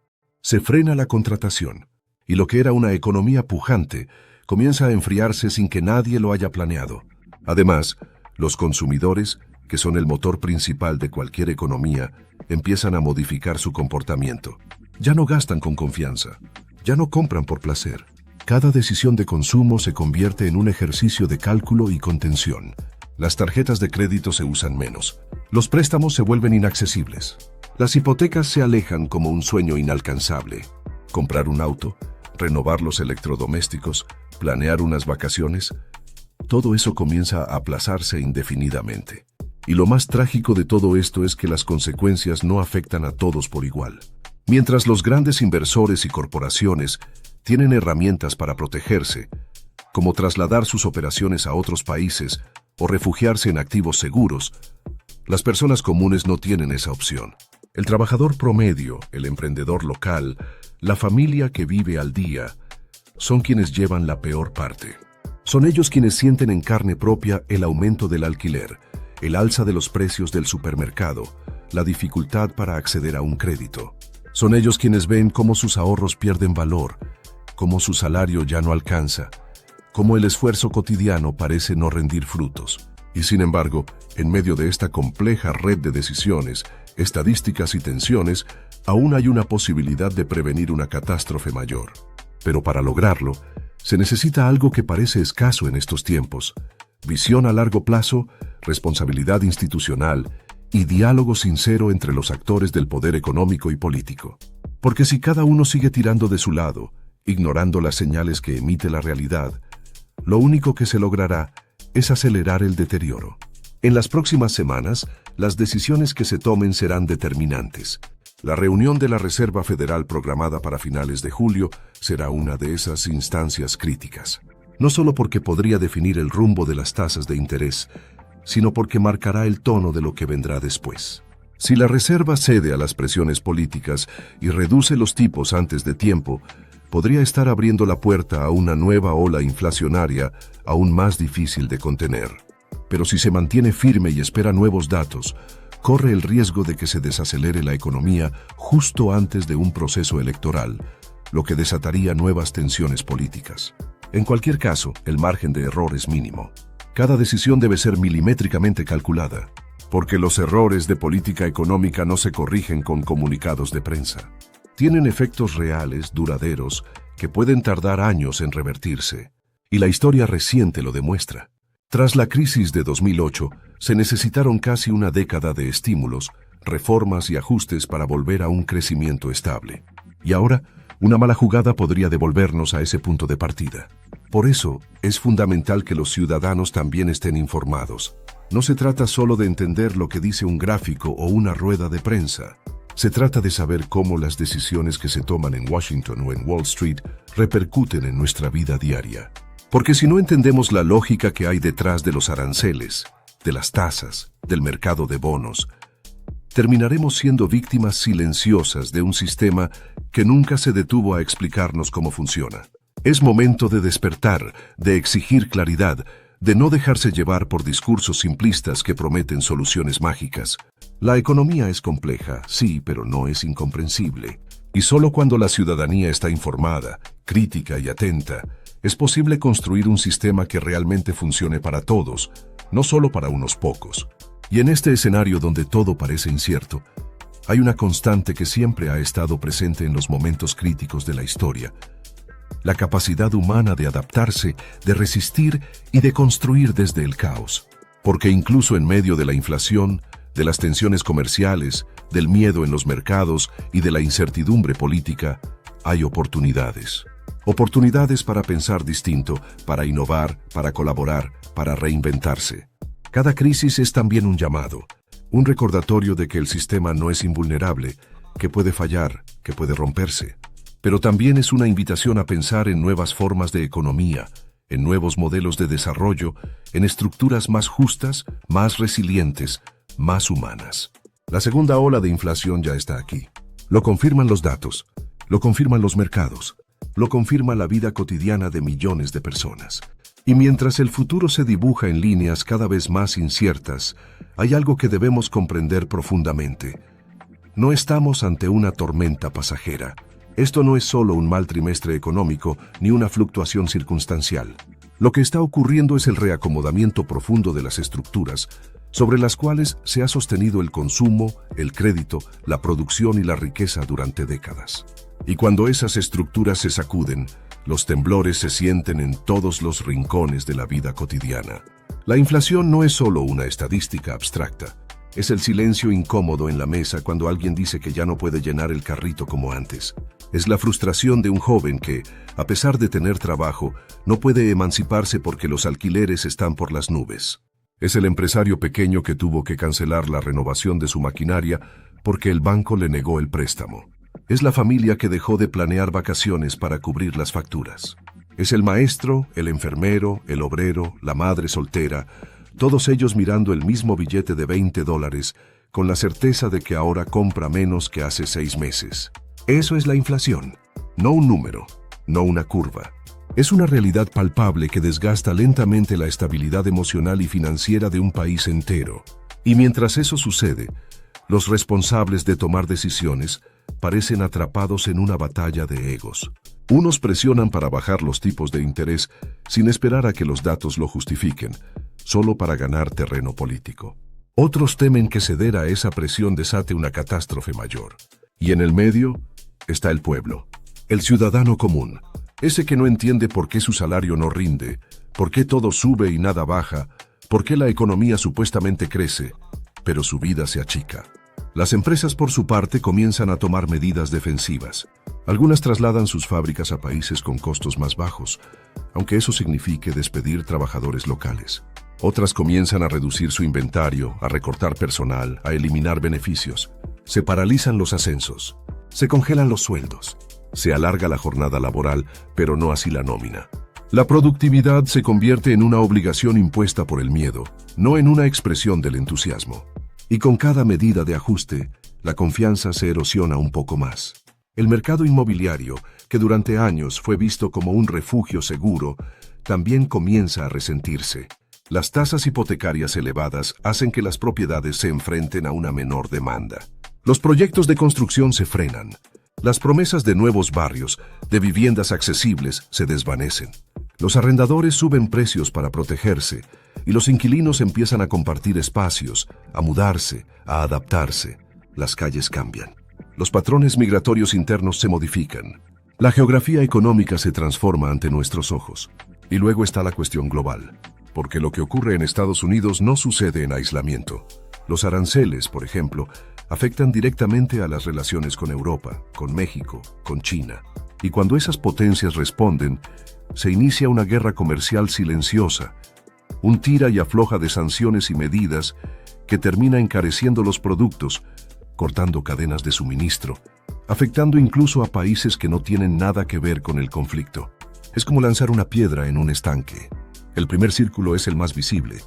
Se frena la contratación. Y lo que era una economía pujante comienza a enfriarse sin que nadie lo haya planeado. Además, los consumidores, que son el motor principal de cualquier economía, empiezan a modificar su comportamiento. Ya no gastan con confianza, ya no compran por placer. Cada decisión de consumo se convierte en un ejercicio de cálculo y contención. Las tarjetas de crédito se usan menos. Los préstamos se vuelven inaccesibles. Las hipotecas se alejan como un sueño inalcanzable. Comprar un auto, renovar los electrodomésticos, planear unas vacaciones, todo eso comienza a aplazarse indefinidamente. Y lo más trágico de todo esto es que las consecuencias no afectan a todos por igual. Mientras los grandes inversores y corporaciones tienen herramientas para protegerse, como trasladar sus operaciones a otros países o refugiarse en activos seguros, las personas comunes no tienen esa opción. El trabajador promedio, el emprendedor local, la familia que vive al día, son quienes llevan la peor parte. Son ellos quienes sienten en carne propia el aumento del alquiler, el alza de los precios del supermercado, la dificultad para acceder a un crédito. Son ellos quienes ven cómo sus ahorros pierden valor, cómo su salario ya no alcanza, cómo el esfuerzo cotidiano parece no rendir frutos. Y sin embargo, en medio de esta compleja red de decisiones, estadísticas y tensiones, aún hay una posibilidad de prevenir una catástrofe mayor. Pero para lograrlo, se necesita algo que parece escaso en estos tiempos: visión a largo plazo, responsabilidad institucional y diálogo sincero entre los actores del poder económico y político. Porque si cada uno sigue tirando de su lado, ignorando las señales que emite la realidad, lo único que se logrará es acelerar el deterioro. En las próximas semanas, las decisiones que se tomen serán determinantes. La reunión de la Reserva Federal programada para finales de julio será una de esas instancias críticas. No solo porque podría definir el rumbo de las tasas de interés, sino porque marcará el tono de lo que vendrá después. Si la Reserva cede a las presiones políticas y reduce los tipos antes de tiempo, podría estar abriendo la puerta a una nueva ola inflacionaria aún más difícil de contener. Pero si se mantiene firme y espera nuevos datos, corre el riesgo de que se desacelere la economía justo antes de un proceso electoral, lo que desataría nuevas tensiones políticas. En cualquier caso, el margen de error es mínimo. Cada decisión debe ser milimétricamente calculada, porque los errores de política económica no se corrigen con comunicados de prensa. Tienen efectos reales, duraderos, que pueden tardar años en revertirse, y la historia reciente lo demuestra. Tras la crisis de 2008, se necesitaron casi una década de estímulos, reformas y ajustes para volver a un crecimiento estable. Y ahora, una mala jugada podría devolvernos a ese punto de partida. Por eso, es fundamental que los ciudadanos también estén informados. No se trata solo de entender lo que dice un gráfico o una rueda de prensa. Se trata de saber cómo las decisiones que se toman en Washington o en Wall Street repercuten en nuestra vida diaria. Porque si no entendemos la lógica que hay detrás de los aranceles, de las tasas, del mercado de bonos, terminaremos siendo víctimas silenciosas de un sistema que nunca se detuvo a explicarnos cómo funciona. Es momento de despertar, de exigir claridad, de no dejarse llevar por discursos simplistas que prometen soluciones mágicas. La economía es compleja, sí, pero no es incomprensible. Y solo cuando la ciudadanía está informada, crítica y atenta, es posible construir un sistema que realmente funcione para todos, no solo para unos pocos. Y en este escenario donde todo parece incierto, hay una constante que siempre ha estado presente en los momentos críticos de la historia: la capacidad humana de adaptarse, de resistir y de construir desde el caos. Porque incluso en medio de la inflación, de las tensiones comerciales, del miedo en los mercados y de la incertidumbre política, hay oportunidades. Oportunidades para pensar distinto, para innovar, para colaborar, para reinventarse. Cada crisis es también un llamado, un recordatorio de que el sistema no es invulnerable, que puede fallar, que puede romperse. Pero también es una invitación a pensar en nuevas formas de economía, en nuevos modelos de desarrollo, en estructuras más justas, más resilientes, más humanas. La segunda ola de inflación ya está aquí. Lo confirman los datos, lo confirman los mercados, lo confirma la vida cotidiana de millones de personas. Y mientras el futuro se dibuja en líneas cada vez más inciertas, hay algo que debemos comprender profundamente. No estamos ante una tormenta pasajera. Esto no es solo un mal trimestre económico ni una fluctuación circunstancial. Lo que está ocurriendo es el reacomodamiento profundo de las estructuras sobre las cuales se ha sostenido el consumo, el crédito, la producción y la riqueza durante décadas. Y cuando esas estructuras se sacuden, los temblores se sienten en todos los rincones de la vida cotidiana. La inflación no es solo una estadística abstracta. Es el silencio incómodo en la mesa cuando alguien dice que ya no puede llenar el carrito como antes. Es la frustración de un joven que, a pesar de tener trabajo, no puede emanciparse porque los alquileres están por las nubes. Es el empresario pequeño que tuvo que cancelar la renovación de su maquinaria porque el banco le negó el préstamo. Es la familia que dejó de planear vacaciones para cubrir las facturas. Es el maestro, el enfermero, el obrero, la madre soltera, todos ellos mirando el mismo billete de $20 con la certeza de que ahora compra menos que hace 6 meses. Eso es la inflación, no un número, no una curva. Es una realidad palpable que desgasta lentamente la estabilidad emocional y financiera de un país entero. Y mientras eso sucede, los responsables de tomar decisiones parecen atrapados en una batalla de egos. Unos presionan para bajar los tipos de interés sin esperar a que los datos lo justifiquen, solo para ganar terreno político. Otros temen que ceder a esa presión desate una catástrofe mayor. Y en el medio está el pueblo, el ciudadano común, ese que no entiende por qué su salario no rinde, por qué todo sube y nada baja, por qué la economía supuestamente crece, pero su vida se achica. Las empresas, por su parte, comienzan a tomar medidas defensivas. Algunas trasladan sus fábricas a países con costos más bajos, aunque eso signifique despedir trabajadores locales. Otras comienzan a reducir su inventario, a recortar personal, a eliminar beneficios. Se paralizan los ascensos, se congelan los sueldos, se alarga la jornada laboral, pero no así la nómina. La productividad se convierte en una obligación impuesta por el miedo, no en una expresión del entusiasmo. Y con cada medida de ajuste, la confianza se erosiona un poco más. El mercado inmobiliario, que durante años fue visto como un refugio seguro, también comienza a resentirse. Las tasas hipotecarias elevadas hacen que las propiedades se enfrenten a una menor demanda. Los proyectos de construcción se frenan. Las promesas de nuevos barrios, de viviendas accesibles, se desvanecen. Los arrendadores suben precios para protegerse y los inquilinos empiezan a compartir espacios, a mudarse, a adaptarse. Las calles cambian. Los patrones migratorios internos se modifican. La geografía económica se transforma ante nuestros ojos. Y luego está la cuestión global, porque lo que ocurre en Estados Unidos no sucede en aislamiento. Los aranceles, por ejemplo, afectan directamente a las relaciones con Europa, con México, con China. Y cuando esas potencias responden, se inicia una guerra comercial silenciosa, un tira y afloja de sanciones y medidas que termina encareciendo los productos, cortando cadenas de suministro, afectando incluso a países que no tienen nada que ver con el conflicto. Es como lanzar una piedra en un estanque. El primer círculo es el más visible,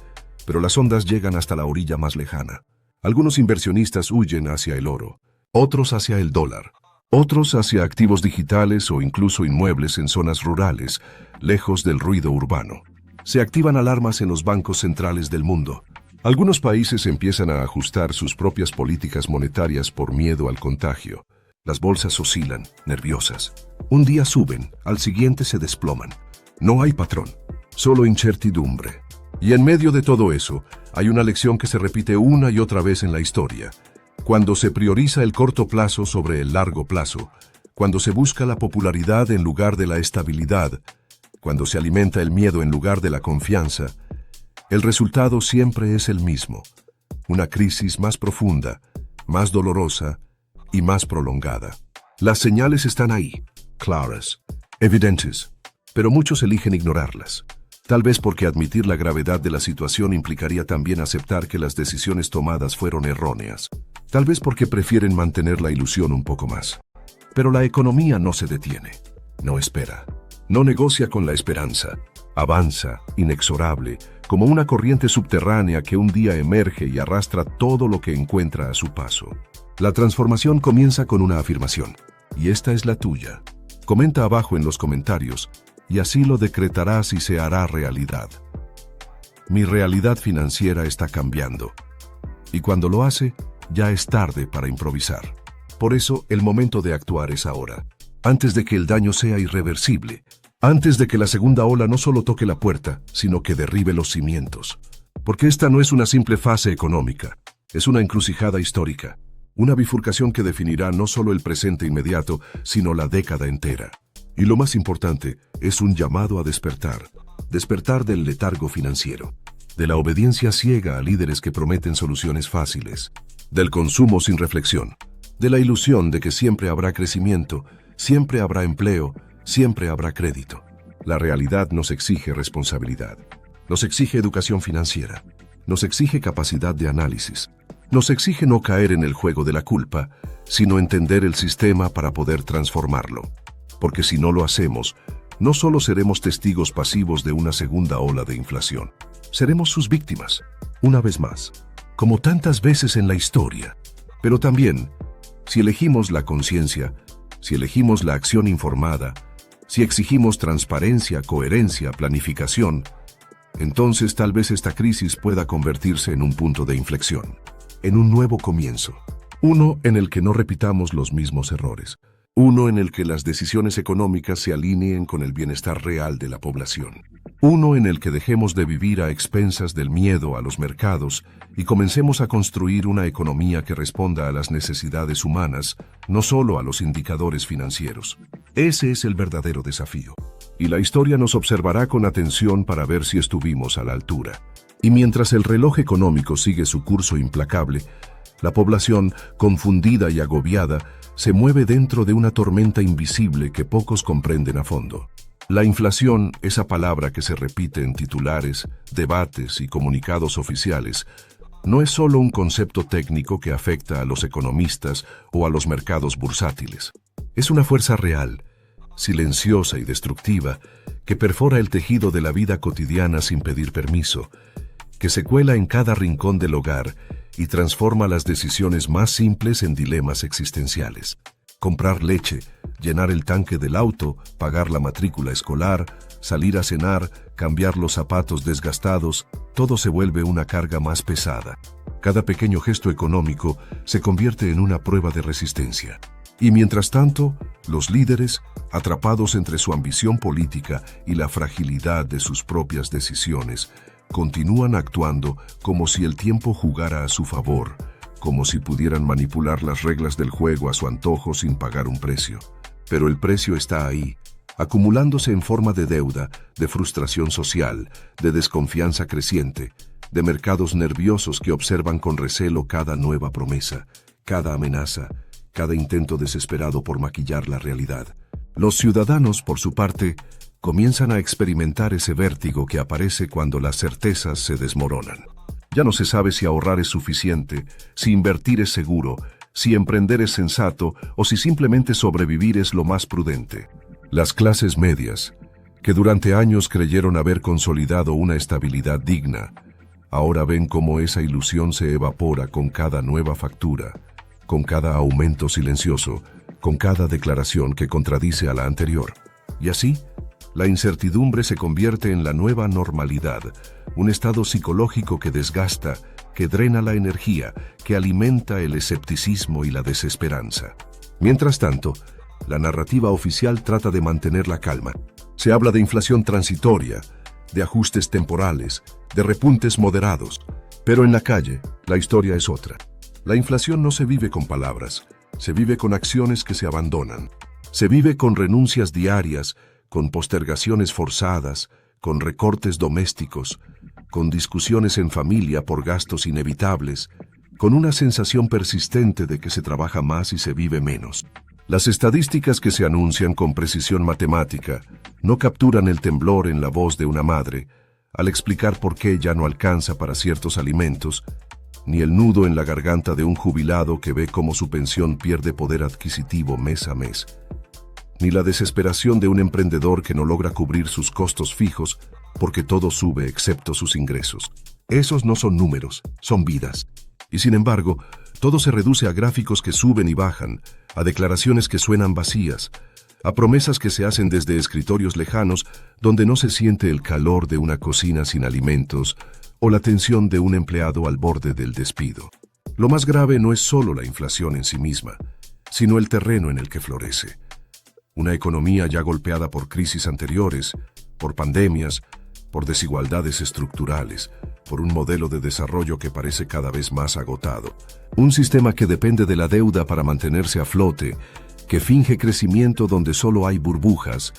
pero las ondas llegan hasta la orilla más lejana. Algunos inversionistas huyen hacia el oro, otros hacia el dólar, otros hacia activos digitales o incluso inmuebles en zonas rurales, lejos del ruido urbano. Se activan alarmas en los bancos centrales del mundo. Algunos países empiezan a ajustar sus propias políticas monetarias por miedo al contagio. Las bolsas oscilan, nerviosas. Un día suben, al siguiente se desploman. No hay patrón, solo incertidumbre. Y en medio de todo eso, hay una lección que se repite una y otra vez en la historia. Cuando se prioriza el corto plazo sobre el largo plazo, cuando se busca la popularidad en lugar de la estabilidad, cuando se alimenta el miedo en lugar de la confianza, el resultado siempre es el mismo: una crisis más profunda, más dolorosa y más prolongada. Las señales están ahí, claras, evidentes, pero muchos eligen ignorarlas. Tal vez porque admitir la gravedad de la situación implicaría también aceptar que las decisiones tomadas fueron erróneas. Tal vez porque prefieren mantener la ilusión un poco más. Pero la economía no se detiene, no espera, no negocia con la esperanza. Avanza, inexorable, como una corriente subterránea que un día emerge y arrastra todo lo que encuentra a su paso. La transformación comienza con una afirmación, y esta es la tuya. Comenta abajo en los comentarios, y así lo decretarás y se hará realidad. Mi realidad financiera está cambiando, y cuando lo hace, ya es tarde para improvisar. Por eso, el momento de actuar es ahora, antes de que el daño sea irreversible, antes de que la segunda ola no solo toque la puerta, sino que derribe los cimientos. Porque esta no es una simple fase económica, es una encrucijada histórica, una bifurcación que definirá no solo el presente inmediato, sino la década entera. Y lo más importante, es un llamado a despertar. Despertar del letargo financiero, de la obediencia ciega a líderes que prometen soluciones fáciles, del consumo sin reflexión, de la ilusión de que siempre habrá crecimiento, siempre habrá empleo, siempre habrá crédito. La realidad nos exige responsabilidad, nos exige educación financiera, nos exige capacidad de análisis, nos exige no caer en el juego de la culpa, sino entender el sistema para poder transformarlo. Porque si no lo hacemos, no solo seremos testigos pasivos de una segunda ola de inflación, seremos sus víctimas, una vez más, como tantas veces en la historia. Pero también, si elegimos la conciencia, si elegimos la acción informada, si exigimos transparencia, coherencia, planificación, entonces tal vez esta crisis pueda convertirse en un punto de inflexión, en un nuevo comienzo, uno en el que no repitamos los mismos errores, uno en el que las decisiones económicas se alineen con el bienestar real de la población, uno en el que dejemos de vivir a expensas del miedo a los mercados y comencemos a construir una economía que responda a las necesidades humanas, no solo a los indicadores financieros. Ese es el verdadero desafío. y la historia nos observará con atención para ver si estuvimos a la altura. Y mientras el reloj económico sigue su curso implacable, la población, confundida y agobiada, se mueve dentro de una tormenta invisible que pocos comprenden a fondo. La inflación, esa palabra que se repite en titulares, debates y comunicados oficiales, no es solo un concepto técnico que afecta a los economistas o a los mercados bursátiles. Es una fuerza real, silenciosa y destructiva, que perfora el tejido de la vida cotidiana sin pedir permiso, que se cuela en cada rincón del hogar y transforma las decisiones más simples en dilemas existenciales. Comprar leche, llenar el tanque del auto, pagar la matrícula escolar, salir a cenar, cambiar los zapatos desgastados, todo se vuelve una carga más pesada. Cada pequeño gesto económico se convierte en una prueba de resistencia. Y mientras tanto, los líderes, atrapados entre su ambición política y la fragilidad de sus propias decisiones, continúan actuando como si el tiempo jugara a su favor, como si pudieran manipular las reglas del juego a su antojo sin pagar un precio. Pero el precio está ahí, acumulándose en forma de deuda, de frustración social, de desconfianza creciente, de mercados nerviosos que observan con recelo cada nueva promesa, cada amenaza, cada intento desesperado por maquillar la realidad. Los ciudadanos, por su parte, comienzan a experimentar ese vértigo que aparece cuando las certezas se desmoronan. Ya no se sabe si ahorrar es suficiente, si invertir es seguro, si emprender es sensato o si simplemente sobrevivir es lo más prudente. Las clases medias, que durante años creyeron haber consolidado una estabilidad digna, ahora ven cómo esa ilusión se evapora con cada nueva factura, con cada aumento silencioso, con cada declaración que contradice a la anterior. Y así, la incertidumbre se convierte en la nueva normalidad, un estado psicológico que desgasta, que drena la energía, que alimenta el escepticismo y la desesperanza. Mientras tanto, la narrativa oficial trata de mantener la calma. Se habla de inflación transitoria, de ajustes temporales, de repuntes moderados. Pero en la calle, la historia es otra. La inflación no se vive con palabras, se vive con acciones que se abandonan. Se vive con renuncias diarias, con postergaciones forzadas, con recortes domésticos, con discusiones en familia por gastos inevitables, con una sensación persistente de que se trabaja más y se vive menos. Las estadísticas que se anuncian con precisión matemática no capturan el temblor en la voz de una madre al explicar por qué ya no alcanza para ciertos alimentos, ni el nudo en la garganta de un jubilado que ve cómo su pensión pierde poder adquisitivo mes a mes, ni la desesperación de un emprendedor que no logra cubrir sus costos fijos porque todo sube excepto sus ingresos. Esos no son números, son vidas. Y sin embargo, todo se reduce a gráficos que suben y bajan, a declaraciones que suenan vacías, a promesas que se hacen desde escritorios lejanos donde no se siente el calor de una cocina sin alimentos o la tensión de un empleado al borde del despido. Lo más grave no es solo la inflación en sí misma, sino el terreno en el que florece. Una economía ya golpeada por crisis anteriores, por pandemias, por desigualdades estructurales, por un modelo de desarrollo que parece cada vez más agotado. Un sistema que depende de la deuda para mantenerse a flote, que finge crecimiento donde solo hay burbujas,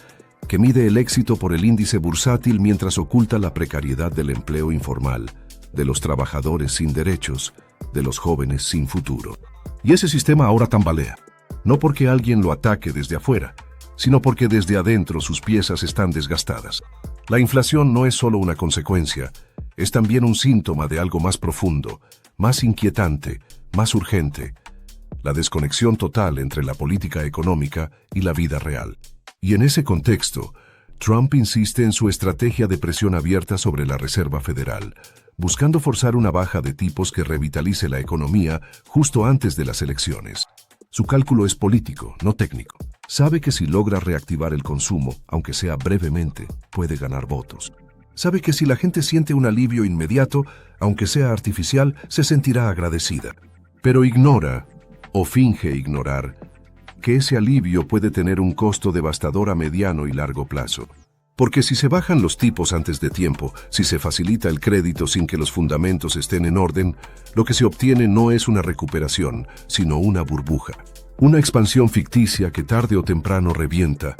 que mide el éxito por el índice bursátil mientras oculta la precariedad del empleo informal, de los trabajadores sin derechos, de los jóvenes sin futuro. Y ese sistema ahora tambalea, no porque alguien lo ataque desde afuera, sino porque desde adentro sus piezas están desgastadas. La inflación no es solo una consecuencia, es también un síntoma de algo más profundo, más inquietante, más urgente: la desconexión total entre la política económica y la vida real. Y en ese contexto, Trump insiste en su estrategia de presión abierta sobre la Reserva Federal, buscando forzar una baja de tipos que revitalice la economía justo antes de las elecciones. Su cálculo es político, no técnico. Sabe que si logra reactivar el consumo, aunque sea brevemente, puede ganar votos. Sabe que si la gente siente un alivio inmediato, aunque sea artificial, se sentirá agradecida. Pero ignora, o finge ignorar, que ese alivio puede tener un costo devastador a mediano y largo plazo. Porque si se bajan los tipos antes de tiempo, si se facilita el crédito sin que los fundamentos estén en orden, lo que se obtiene no es una recuperación, sino una burbuja. Una expansión ficticia que tarde o temprano revienta,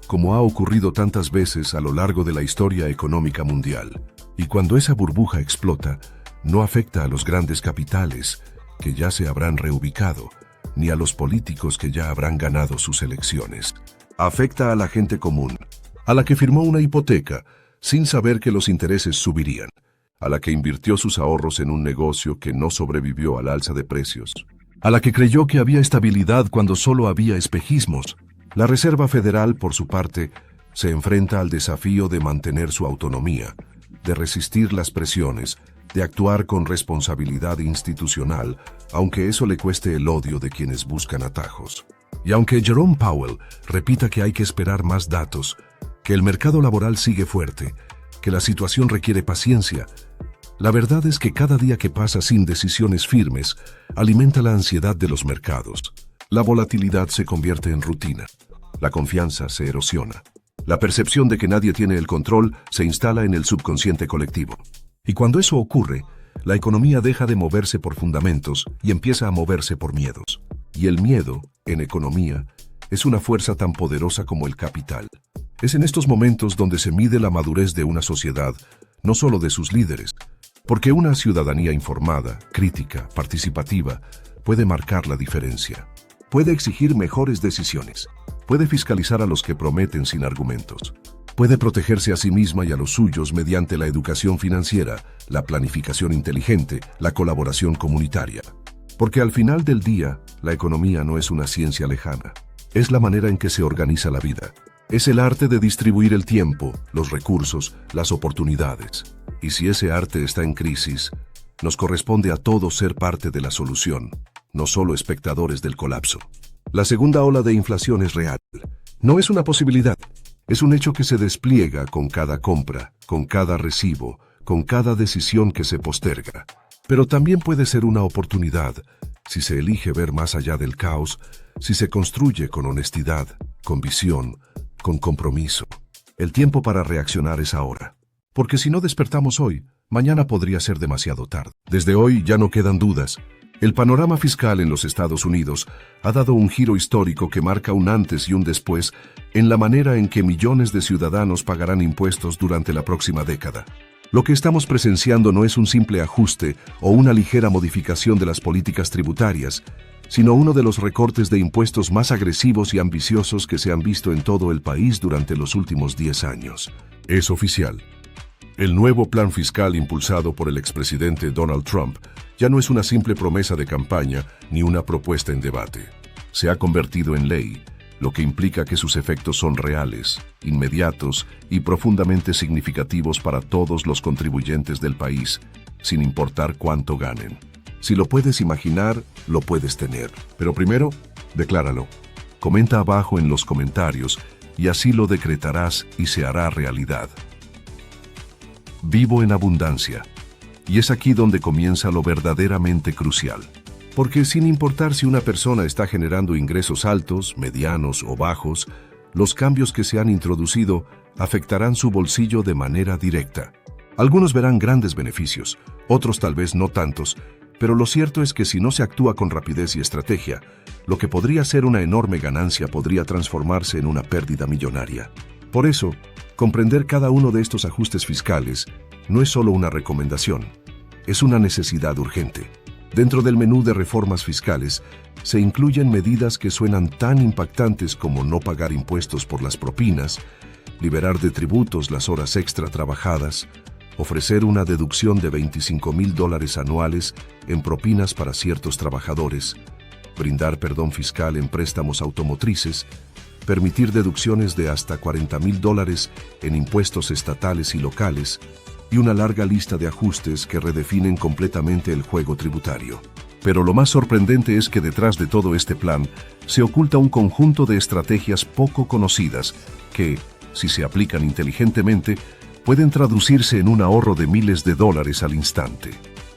como ha ocurrido tantas veces a lo largo de la historia económica mundial. Y cuando esa burbuja explota, no afecta a los grandes capitales, que ya se habrán reubicado, ni a los políticos que ya habrán ganado sus elecciones. Afecta a la gente común, a la que firmó una hipoteca sin saber que los intereses subirían, a la que invirtió sus ahorros en un negocio que no sobrevivió al alza de precios, a la que creyó que había estabilidad cuando solo había espejismos. La Reserva Federal, por su parte, se enfrenta al desafío de mantener su autonomía, de resistir las presiones, de actuar con responsabilidad institucional, aunque eso le cueste el odio de quienes buscan atajos. Y aunque Jerome Powell repita que hay que esperar más datos, que el mercado laboral sigue fuerte, que la situación requiere paciencia, la verdad es que cada día que pasa sin decisiones firmes alimenta la ansiedad de los mercados. La volatilidad se convierte en rutina. La confianza se erosiona. La percepción de que nadie tiene el control se instala en el subconsciente colectivo. Y cuando eso ocurre, la economía deja de moverse por fundamentos y empieza a moverse por miedos. Y el miedo, en economía, es una fuerza tan poderosa como el capital. Es en estos momentos donde se mide la madurez de una sociedad, no solo de sus líderes, porque una ciudadanía informada, crítica, participativa, puede marcar la diferencia. Puede exigir mejores decisiones. Puede fiscalizar a los que prometen sin argumentos. Puede protegerse a sí misma y a los suyos mediante la educación financiera, la planificación inteligente, la colaboración comunitaria. Porque al final del día, la economía no es una ciencia lejana. Es la manera en que se organiza la vida. Es el arte de distribuir el tiempo, los recursos, las oportunidades. Y si ese arte está en crisis, nos corresponde a todos ser parte de la solución, no solo espectadores del colapso. La segunda ola de inflación es real. No es una posibilidad. Es un hecho que se despliega con cada compra, con cada recibo, con cada decisión que se posterga. Pero también puede ser una oportunidad, si se elige ver más allá del caos, si se construye con honestidad, con visión, con compromiso. El tiempo para reaccionar es ahora. Porque si no despertamos hoy, mañana podría ser demasiado tarde. Desde hoy ya no quedan dudas. El panorama fiscal en los Estados Unidos ha dado un giro histórico que marca un antes y un después en la manera en que millones de ciudadanos pagarán impuestos durante la próxima década. Lo que estamos presenciando no es un simple ajuste o una ligera modificación de las políticas tributarias, sino uno de los recortes de impuestos más agresivos y ambiciosos que se han visto en todo el país durante los últimos 10 años. Es oficial. El nuevo plan fiscal impulsado por el expresidente Donald Trump ya no es una simple promesa de campaña ni una propuesta en debate. Se ha convertido en ley, lo que implica que sus efectos son reales, inmediatos y profundamente significativos para todos los contribuyentes del país, sin importar cuánto ganen. Si lo puedes imaginar, lo puedes tener. Pero primero, decláralo. Comenta abajo en los comentarios y así lo decretarás y se hará realidad. Vivo en abundancia. Y es aquí donde comienza lo verdaderamente crucial. Porque sin importar si una persona está generando ingresos altos, medianos o bajos, los cambios que se han introducido afectarán su bolsillo de manera directa. Algunos verán grandes beneficios, otros tal vez no tantos, pero lo cierto es que si no se actúa con rapidez y estrategia, lo que podría ser una enorme ganancia podría transformarse en una pérdida millonaria. Por eso, comprender cada uno de estos ajustes fiscales no es solo una recomendación, es una necesidad urgente. Dentro del menú de reformas fiscales se incluyen medidas que suenan tan impactantes como no pagar impuestos por las propinas, liberar de tributos las horas extra trabajadas, ofrecer una deducción de $25,000 anuales en propinas para ciertos trabajadores, brindar perdón fiscal en préstamos automotrices, permitir deducciones de hasta $40,000 en impuestos estatales y locales, y una larga lista de ajustes que redefinen completamente el juego tributario. Pero lo más sorprendente es que detrás de todo este plan se oculta un conjunto de estrategias poco conocidas que, si se aplican inteligentemente, pueden traducirse en un ahorro de miles de dólares al instante.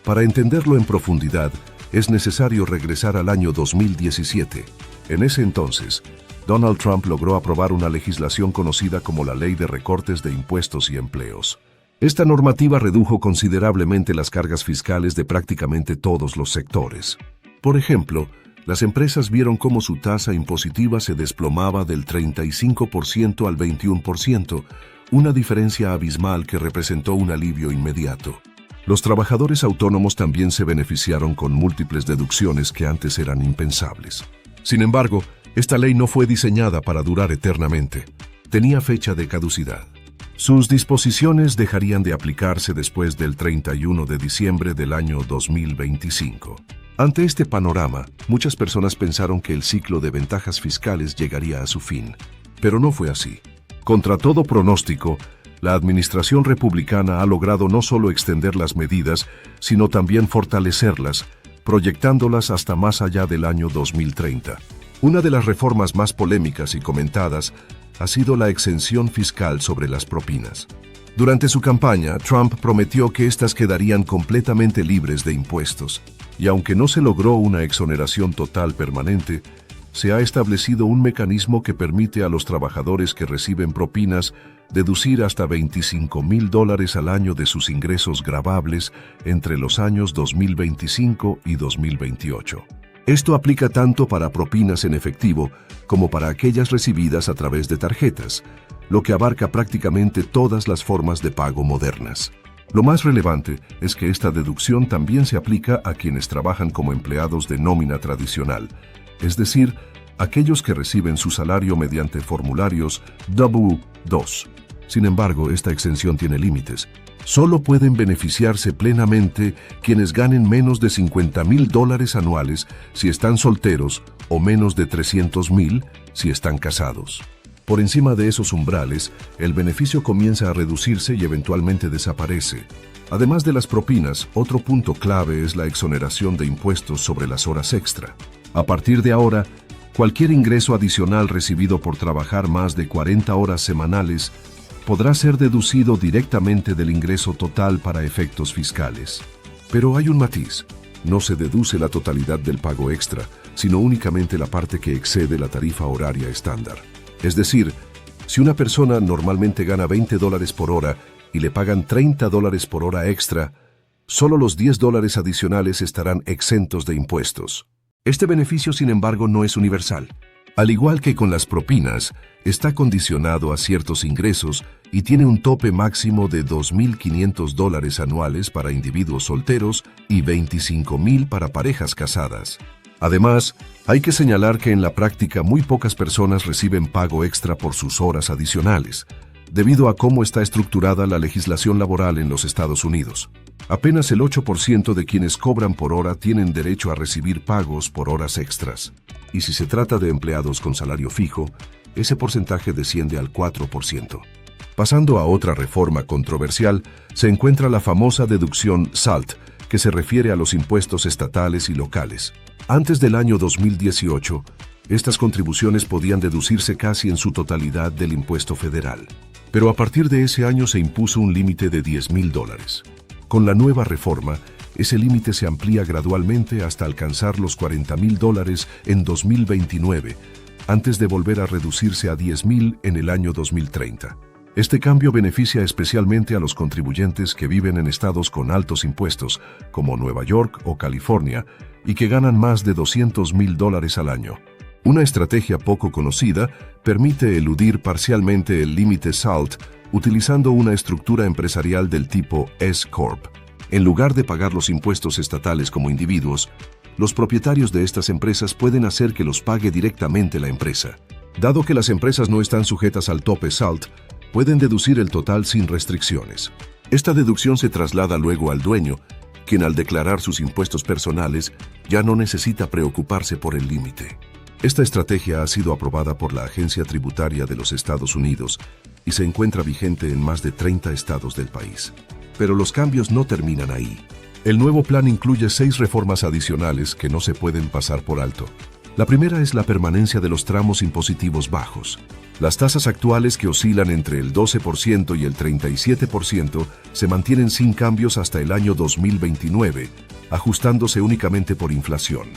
Para entenderlo en profundidad, es necesario regresar al año 2017. En ese entonces, Donald Trump logró aprobar una legislación conocida como la Ley de Recortes de Impuestos y Empleos. Esta normativa redujo considerablemente las cargas fiscales de prácticamente todos los sectores. Por ejemplo, Las empresas vieron cómo su tasa impositiva se desplomaba del 35% al 21%, una diferencia abismal que representó un alivio inmediato. Los trabajadores autónomos también se beneficiaron con múltiples deducciones que antes eran impensables. Sin embargo, esta ley no fue diseñada para durar eternamente. Tenía fecha de caducidad. Sus disposiciones dejarían de aplicarse después del 31 de diciembre del año 2025. Ante este panorama, muchas personas pensaron que el ciclo de ventajas fiscales llegaría a su fin. Pero no fue así. Contra todo pronóstico, la administración republicana ha logrado no solo extender las medidas, sino también fortalecerlas, proyectándolas hasta más allá del año 2030. Una de las reformas más polémicas y comentadas ha sido la exención fiscal sobre las propinas. Durante su campaña, Trump prometió que éstas quedarían completamente libres de impuestos, y aunque no se logró una exoneración total permanente, se ha establecido un mecanismo que permite a los trabajadores que reciben propinas deducir hasta $25,000 al año de sus ingresos gravables entre los años 2025 y 2028. Esto aplica tanto para propinas en efectivo como para aquellas recibidas a través de tarjetas, lo que abarca prácticamente todas las formas de pago modernas. Lo más relevante es que esta deducción también se aplica a quienes trabajan como empleados de nómina tradicional, es decir, aquellos que reciben su salario mediante formularios W-2. Sin embargo, esta exención tiene límites. Solo pueden beneficiarse plenamente quienes ganen menos de $50,000 anuales si están solteros o menos de $300,000 si están casados. Por encima de esos umbrales, el beneficio comienza a reducirse y eventualmente desaparece. Además de las propinas, otro punto clave es la exoneración de impuestos sobre las horas extra. A partir de ahora, cualquier ingreso adicional recibido por trabajar más de 40 horas semanales podrá ser deducido directamente del ingreso total para efectos fiscales. Pero hay un matiz. No se deduce la totalidad del pago extra, sino únicamente la parte que excede la tarifa horaria estándar. Es decir, si una persona normalmente gana $20 por hora y le pagan $30 por hora extra, solo los $10 adicionales estarán exentos de impuestos. Este beneficio, sin embargo, no es universal. Al igual que con las propinas, está condicionado a ciertos ingresos y tiene un tope máximo de $2,500 anuales para individuos solteros y $25,000 para parejas casadas. Además, hay que señalar que en la práctica muy pocas personas reciben pago extra por sus horas adicionales, debido a cómo está estructurada la legislación laboral en los Estados Unidos. Apenas el 8% de quienes cobran por hora tienen derecho a recibir pagos por horas extras. Y si se trata de empleados con salario fijo, ese porcentaje desciende al 4%. Pasando a otra reforma controversial, se encuentra la famosa deducción SALT, que se refiere a los impuestos estatales y locales. Antes del año 2018, estas contribuciones podían deducirse casi en su totalidad del impuesto federal. Pero a partir de ese año se impuso un límite de $10,000. Con la nueva reforma, ese límite se amplía gradualmente hasta alcanzar los $40,000 en 2029, antes de volver a reducirse a $10,000 en el año 2030. Este cambio beneficia especialmente a los contribuyentes que viven en estados con altos impuestos, como Nueva York o California, y que ganan más de $200,000 al año. Una estrategia poco conocida permite eludir parcialmente el límite SALT utilizando una estructura empresarial del tipo S-Corp. En lugar de pagar los impuestos estatales como individuos, los propietarios de estas empresas pueden hacer que los pague directamente la empresa. Dado que las empresas no están sujetas al tope SALT, pueden deducir el total sin restricciones. Esta deducción se traslada luego al dueño, quien al declarar sus impuestos personales ya no necesita preocuparse por el límite. Esta estrategia ha sido aprobada por la Agencia Tributaria de los Estados Unidos y se encuentra vigente en más de 30 estados del país. Pero los cambios no terminan ahí. El nuevo plan incluye 6 reformas adicionales que no se pueden pasar por alto. La primera es la permanencia de los tramos impositivos bajos. Las tasas actuales, que oscilan entre el 12% y el 37%, se mantienen sin cambios hasta el año 2029, ajustándose únicamente por inflación.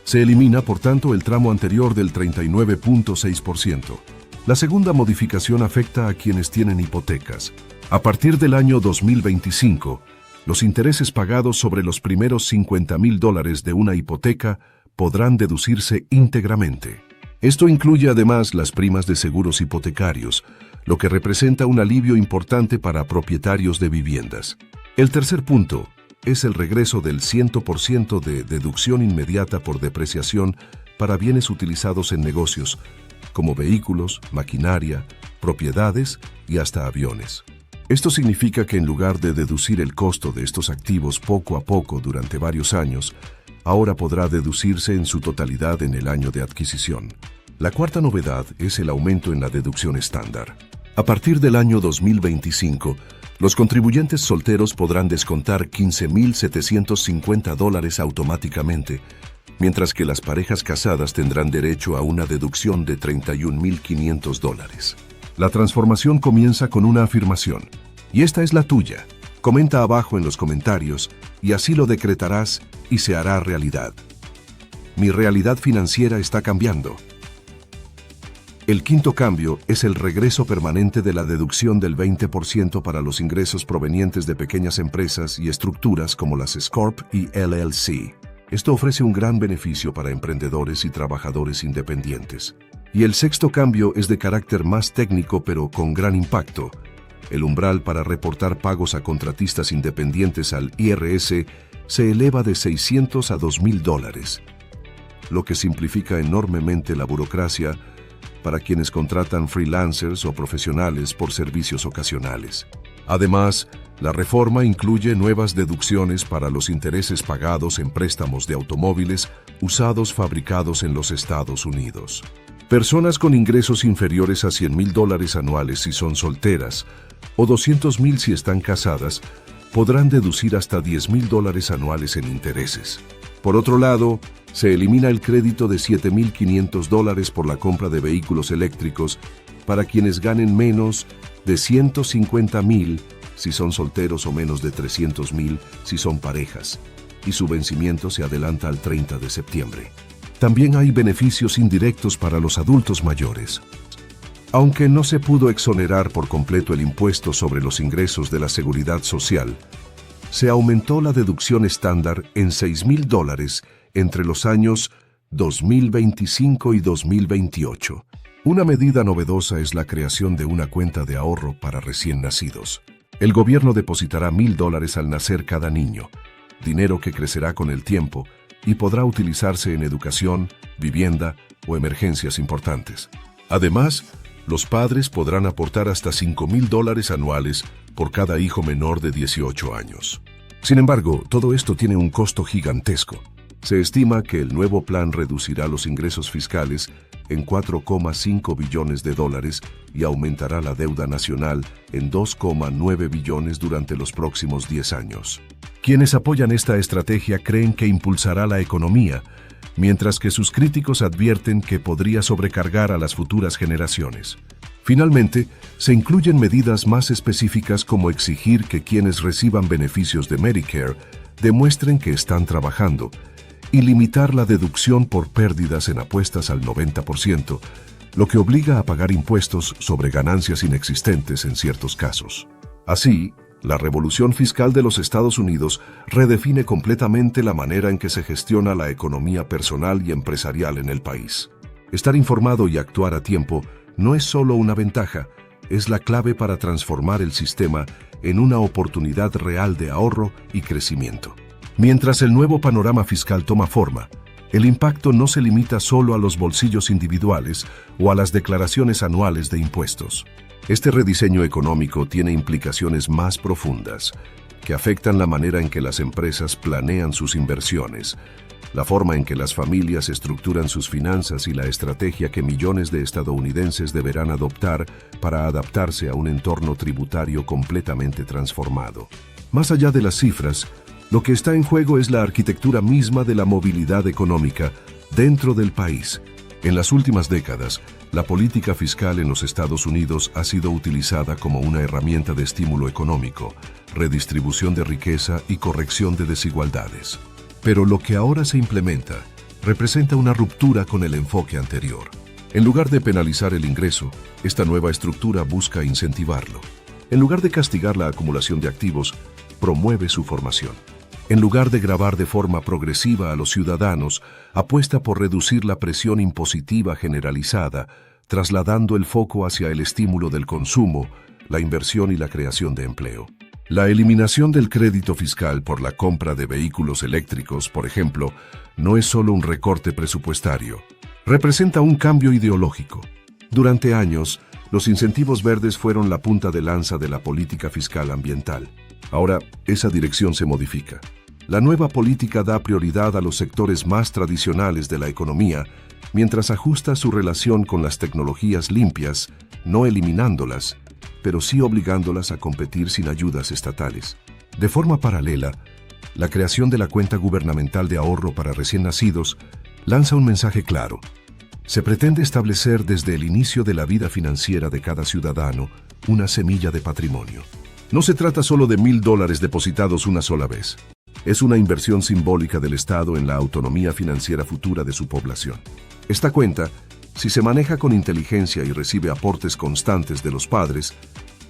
Se elimina, por tanto, el tramo anterior del 39.6%. La segunda modificación afecta a quienes tienen hipotecas. A partir del año 2025, los intereses pagados sobre los primeros $50,000 de una hipoteca podrán deducirse íntegramente. Esto incluye además las primas de seguros hipotecarios, lo que representa un alivio importante para propietarios de viviendas. El tercer punto es el regreso del 100% de deducción inmediata por depreciación para bienes utilizados en negocios, como vehículos, maquinaria, propiedades y hasta aviones. Esto significa que en lugar de deducir el costo de estos activos poco a poco durante varios años, ahora podrá deducirse en su totalidad en el año de adquisición. La cuarta novedad es el aumento en la deducción estándar. A partir del año 2025, los contribuyentes solteros podrán descontar $15,750 automáticamente, mientras que las parejas casadas tendrán derecho a una deducción de $31,500. La transformación comienza con una afirmación, y esta es la tuya. Comenta abajo en los comentarios y así lo decretarás y se hará realidad. Mi realidad financiera está cambiando. El quinto cambio es el regreso permanente de la deducción del 20% para los ingresos provenientes de pequeñas empresas y estructuras como las Corp y LLC. Esto ofrece un gran beneficio para emprendedores y trabajadores independientes. Y el sexto cambio es de carácter más técnico pero con gran impacto. El umbral para reportar pagos a contratistas independientes al IRS se eleva de $600 a $2,000, lo que simplifica enormemente la burocracia para quienes contratan freelancers o profesionales por servicios ocasionales. Además, la reforma incluye nuevas deducciones para los intereses pagados en préstamos de automóviles usados fabricados en los Estados Unidos. Personas con ingresos inferiores a $100,000 anuales si son solteras o $200,000 si están casadas podrán deducir hasta $10,000 anuales en intereses. Por otro lado, se elimina el crédito de $7,500 por la compra de vehículos eléctricos para quienes ganen menos de $150,000 si son solteros o menos de $300,000 si son parejas, y su vencimiento se adelanta al 30 de septiembre. También hay beneficios indirectos para los adultos mayores. Aunque no se pudo exonerar por completo el impuesto sobre los ingresos de la Seguridad Social, se aumentó la deducción estándar en $6,000 entre los años 2025 y 2028. Una medida novedosa es la creación de una cuenta de ahorro para recién nacidos. El gobierno depositará $1,000 al nacer cada niño, dinero que crecerá con el tiempo y podrá utilizarse en educación, vivienda o emergencias importantes. Además, los padres podrán aportar hasta $5,000 anuales por cada hijo menor de 18 años. Sin embargo, todo esto tiene un costo gigantesco. Se estima que el nuevo plan reducirá los ingresos fiscales en $4,5 billones y aumentará la deuda nacional en $2,9 billones durante los próximos 10 años. Quienes apoyan esta estrategia creen que impulsará la economía, mientras que sus críticos advierten que podría sobrecargar a las futuras generaciones. Finalmente, se incluyen medidas más específicas como exigir que quienes reciban beneficios de Medicare demuestren que están trabajando y limitar la deducción por pérdidas en apuestas al 90%, lo que obliga a pagar impuestos sobre ganancias inexistentes en ciertos casos. Así, la revolución fiscal de los Estados Unidos redefine completamente la manera en que se gestiona la economía personal y empresarial en el país. Estar informado y actuar a tiempo no es solo una ventaja, es la clave para transformar el sistema en una oportunidad real de ahorro y crecimiento. Mientras el nuevo panorama fiscal toma forma, el impacto no se limita solo a los bolsillos individuales o a las declaraciones anuales de impuestos. Este rediseño económico tiene implicaciones más profundas que afectan la manera en que las empresas planean sus inversiones, la forma en que las familias estructuran sus finanzas y la estrategia que millones de estadounidenses deberán adoptar para adaptarse a un entorno tributario completamente transformado. Más allá de las cifras, lo que está en juego es la arquitectura misma de la movilidad económica dentro del país. En las últimas décadas, la política fiscal en los Estados Unidos ha sido utilizada como una herramienta de estímulo económico, redistribución de riqueza y corrección de desigualdades. Pero lo que ahora se implementa representa una ruptura con el enfoque anterior. En lugar de penalizar el ingreso, esta nueva estructura busca incentivarlo. En lugar de castigar la acumulación de activos, promueve su formación. En lugar de gravar de forma progresiva a los ciudadanos, apuesta por reducir la presión impositiva generalizada, trasladando el foco hacia el estímulo del consumo, la inversión y la creación de empleo. La eliminación del crédito fiscal por la compra de vehículos eléctricos, por ejemplo, no es solo un recorte presupuestario. Representa un cambio ideológico. Durante años, los incentivos verdes fueron la punta de lanza de la política fiscal ambiental. Ahora, esa dirección se modifica. La nueva política da prioridad a los sectores más tradicionales de la economía, mientras ajusta su relación con las tecnologías limpias, no eliminándolas, pero sí obligándolas a competir sin ayudas estatales. De forma paralela, la creación de la cuenta gubernamental de ahorro para recién nacidos lanza un mensaje claro. Se pretende establecer desde el inicio de la vida financiera de cada ciudadano una semilla de patrimonio. No se trata solo de $1,000 depositados una sola vez. Es una inversión simbólica del Estado en la autonomía financiera futura de su población. Esta cuenta, si se maneja con inteligencia y recibe aportes constantes de los padres,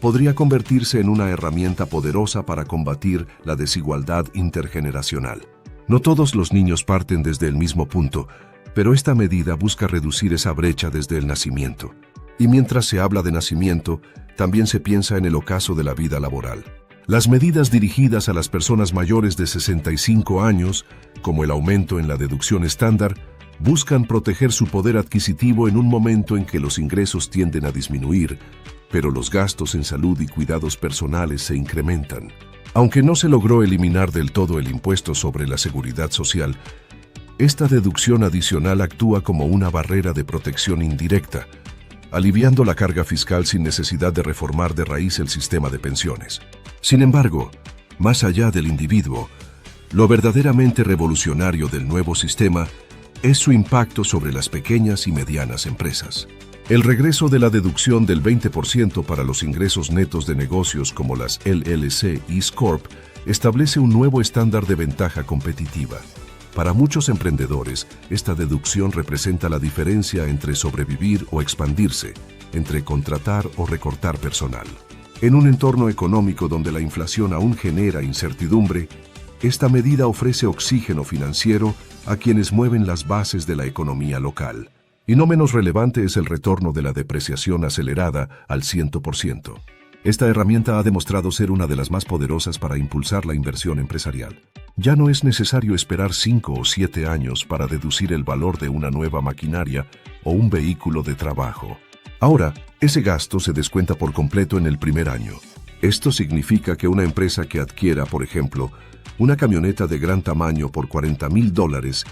podría convertirse en una herramienta poderosa para combatir la desigualdad intergeneracional. No todos los niños parten desde el mismo punto, pero esta medida busca reducir esa brecha desde el nacimiento. Y mientras se habla de nacimiento, también se piensa en el ocaso de la vida laboral. Las medidas dirigidas a las personas mayores de 65 años, como el aumento en la deducción estándar, buscan proteger su poder adquisitivo en un momento en que los ingresos tienden a disminuir, pero los gastos en salud y cuidados personales se incrementan. Aunque no se logró eliminar del todo el impuesto sobre la seguridad social, esta deducción adicional actúa como una barrera de protección indirecta, aliviando la carga fiscal sin necesidad de reformar de raíz el sistema de pensiones. Sin embargo, más allá del individuo, lo verdaderamente revolucionario del nuevo sistema es su impacto sobre las pequeñas y medianas empresas. El regreso de la deducción del 20% para los ingresos netos de negocios como las LLC y S-Corp establece un nuevo estándar de ventaja competitiva. Para muchos emprendedores, esta deducción representa la diferencia entre sobrevivir o expandirse, entre contratar o recortar personal. En un entorno económico donde la inflación aún genera incertidumbre, esta medida ofrece oxígeno financiero a quienes mueven las bases de la economía local. Y no menos relevante es el retorno de la depreciación acelerada al 100%. Esta herramienta ha demostrado ser una de las más poderosas para impulsar la inversión empresarial. Ya no es necesario esperar 5 o 7 años para deducir el valor de una nueva maquinaria o un vehículo de trabajo. Ahora, ese gasto se descuenta por completo en el primer año. Esto significa que una empresa que adquiera, por ejemplo, una camioneta de gran tamaño por $40,000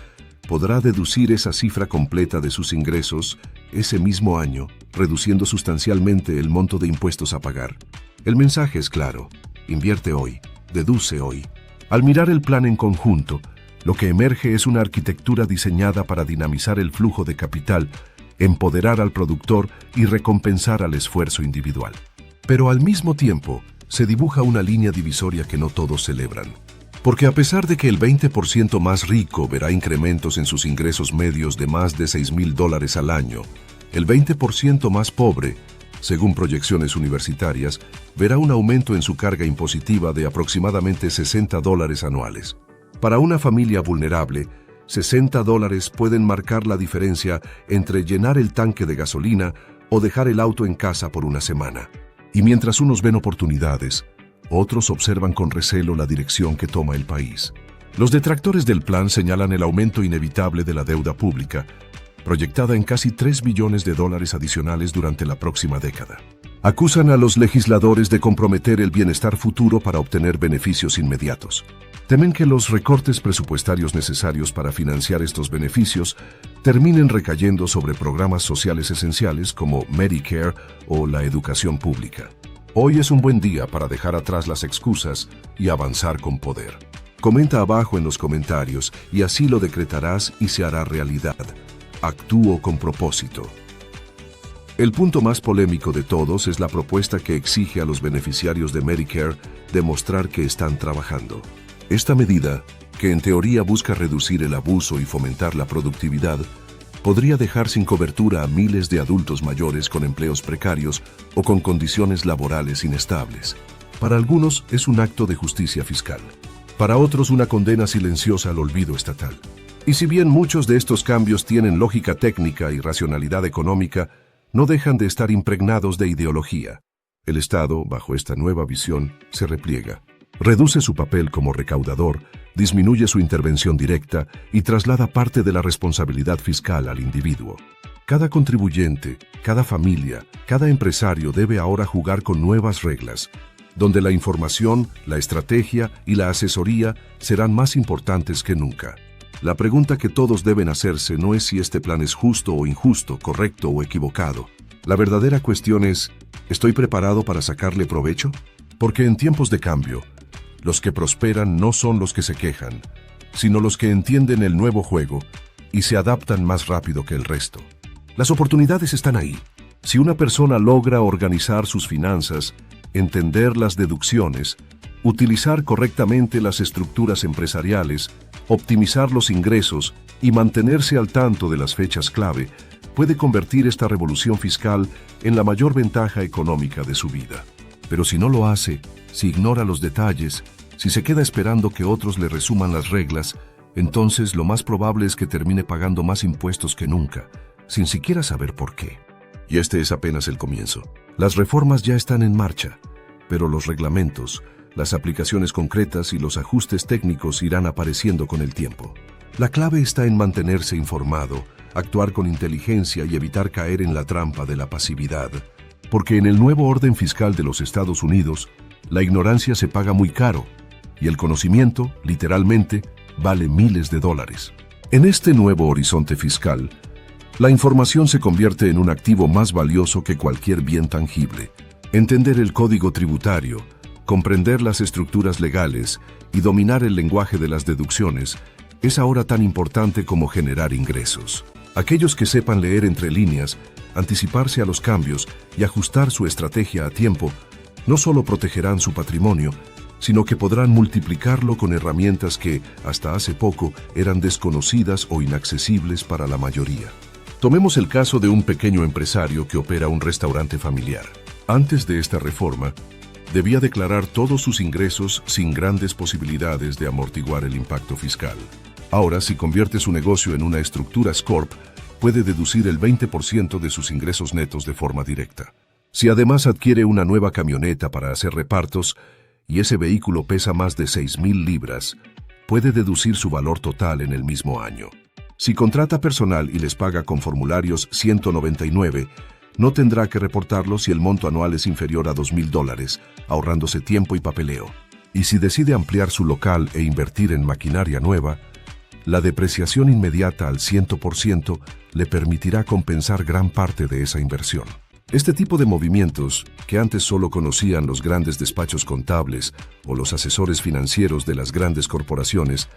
podrá deducir esa cifra completa de sus ingresos ese mismo año, reduciendo sustancialmente el monto de impuestos a pagar. El mensaje es claro: invierte hoy, deduce hoy. Al mirar el plan en conjunto, lo que emerge es una arquitectura diseñada para dinamizar el flujo de capital, empoderar al productor y recompensar al esfuerzo individual. Pero al mismo tiempo, se dibuja una línea divisoria que no todos celebran. Porque a pesar de que el 20% más rico verá incrementos en sus ingresos medios de más de $6,000 al año, el 20% más pobre, según proyecciones universitarias, verá un aumento en su carga impositiva de aproximadamente $60 anuales. Para una familia vulnerable, $60 pueden marcar la diferencia entre llenar el tanque de gasolina o dejar el auto en casa por una semana. Y mientras unos ven oportunidades, otros observan con recelo la dirección que toma el país. Los detractores del plan señalan el aumento inevitable de la deuda pública, proyectada en casi $3 billones adicionales durante la próxima década. Acusan a los legisladores de comprometer el bienestar futuro para obtener beneficios inmediatos. Temen que los recortes presupuestarios necesarios para financiar estos beneficios terminen recayendo sobre programas sociales esenciales como Medicare o la educación pública. Hoy es un buen día para dejar atrás las excusas y avanzar con poder. Comenta abajo en los comentarios y así lo decretarás y se hará realidad. Actúo con propósito. El punto más polémico de todos es la propuesta que exige a los beneficiarios de Medicare demostrar que están trabajando. Esta medida, que en teoría busca reducir el abuso y fomentar la productividad, podría dejar sin cobertura a miles de adultos mayores con empleos precarios o con condiciones laborales inestables. Para algunos es un acto de justicia fiscal. Para otros, una condena silenciosa al olvido estatal. Y si bien muchos de estos cambios tienen lógica técnica y racionalidad económica, no dejan de estar impregnados de ideología. El Estado, bajo esta nueva visión, se repliega. Reduce su papel como recaudador, disminuye su intervención directa y traslada parte de la responsabilidad fiscal al individuo. Cada contribuyente, cada familia, cada empresario debe ahora jugar con nuevas reglas, donde la información, la estrategia y la asesoría serán más importantes que nunca. La pregunta que todos deben hacerse no es si este plan es justo o injusto, correcto o equivocado. La verdadera cuestión es, ¿estoy preparado para sacarle provecho? Porque en tiempos de cambio, los que prosperan no son los que se quejan, sino los que entienden el nuevo juego y se adaptan más rápido que el resto. Las oportunidades están ahí. Si una persona logra organizar sus finanzas, entender las deducciones, utilizar correctamente las estructuras empresariales, optimizar los ingresos y mantenerse al tanto de las fechas clave, puede convertir esta revolución fiscal en la mayor ventaja económica de su vida. Pero si no lo hace, si ignora los detalles, si se queda esperando que otros le resuman las reglas, entonces lo más probable es que termine pagando más impuestos que nunca, sin siquiera saber por qué. Y este es apenas el comienzo. Las reformas ya están en marcha, pero los reglamentos, las aplicaciones concretas y los ajustes técnicos irán apareciendo con el tiempo. La clave está en mantenerse informado, actuar con inteligencia y evitar caer en la trampa de la pasividad. Porque en el nuevo orden fiscal de los Estados Unidos, la ignorancia se paga muy caro y el conocimiento, literalmente, vale miles de dólares. En este nuevo horizonte fiscal, la información se convierte en un activo más valioso que cualquier bien tangible. Entender el código tributario, comprender las estructuras legales y dominar el lenguaje de las deducciones es ahora tan importante como generar ingresos. Aquellos que sepan leer entre líneas, anticiparse a los cambios y ajustar su estrategia a tiempo, no solo protegerán su patrimonio, sino que podrán multiplicarlo con herramientas que, hasta hace poco, eran desconocidas o inaccesibles para la mayoría. Tomemos el caso de un pequeño empresario que opera un restaurante familiar. Antes de esta reforma, debía declarar todos sus ingresos sin grandes posibilidades de amortiguar el impacto fiscal. Ahora, si convierte su negocio en una estructura S Corp, puede deducir el 20% de sus ingresos netos de forma directa. Si además adquiere una nueva camioneta para hacer repartos y ese vehículo pesa más de 6,000 libras, puede deducir su valor total en el mismo año. Si contrata personal y les paga con formularios 199, no tendrá que reportarlo si el monto anual es inferior a $2,000, ahorrándose tiempo y papeleo. Y si decide ampliar su local e invertir en maquinaria nueva, la depreciación inmediata al 100% le permitirá compensar gran parte de esa inversión. Este tipo de movimientos, que antes solo conocían los grandes despachos contables o los asesores financieros de las grandes corporaciones,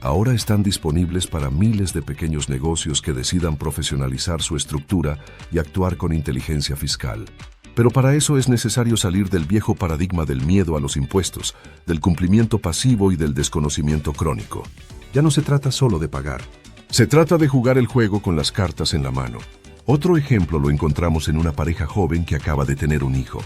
ahora están disponibles para miles de pequeños negocios que decidan profesionalizar su estructura y actuar con inteligencia fiscal. Pero para eso es necesario salir del viejo paradigma del miedo a los impuestos, del cumplimiento pasivo y del desconocimiento crónico. Ya no se trata solo de pagar. Se trata de jugar el juego con las cartas en la mano. Otro ejemplo lo encontramos en una pareja joven que acaba de tener un hijo.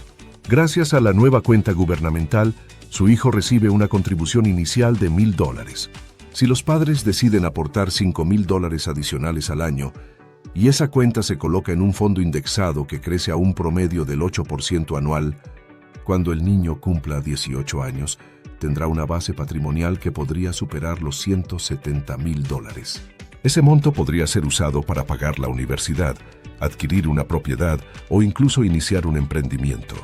Gracias a la nueva cuenta gubernamental, su hijo recibe una contribución inicial de $1,000. Si los padres deciden aportar $5,000 adicionales al año, y esa cuenta se coloca en un fondo indexado que crece a un promedio del 8% anual, cuando el niño cumpla 18 años, tendrá una base patrimonial que podría superar los $170,000. Ese monto podría ser usado para pagar la universidad, adquirir una propiedad o incluso iniciar un emprendimiento.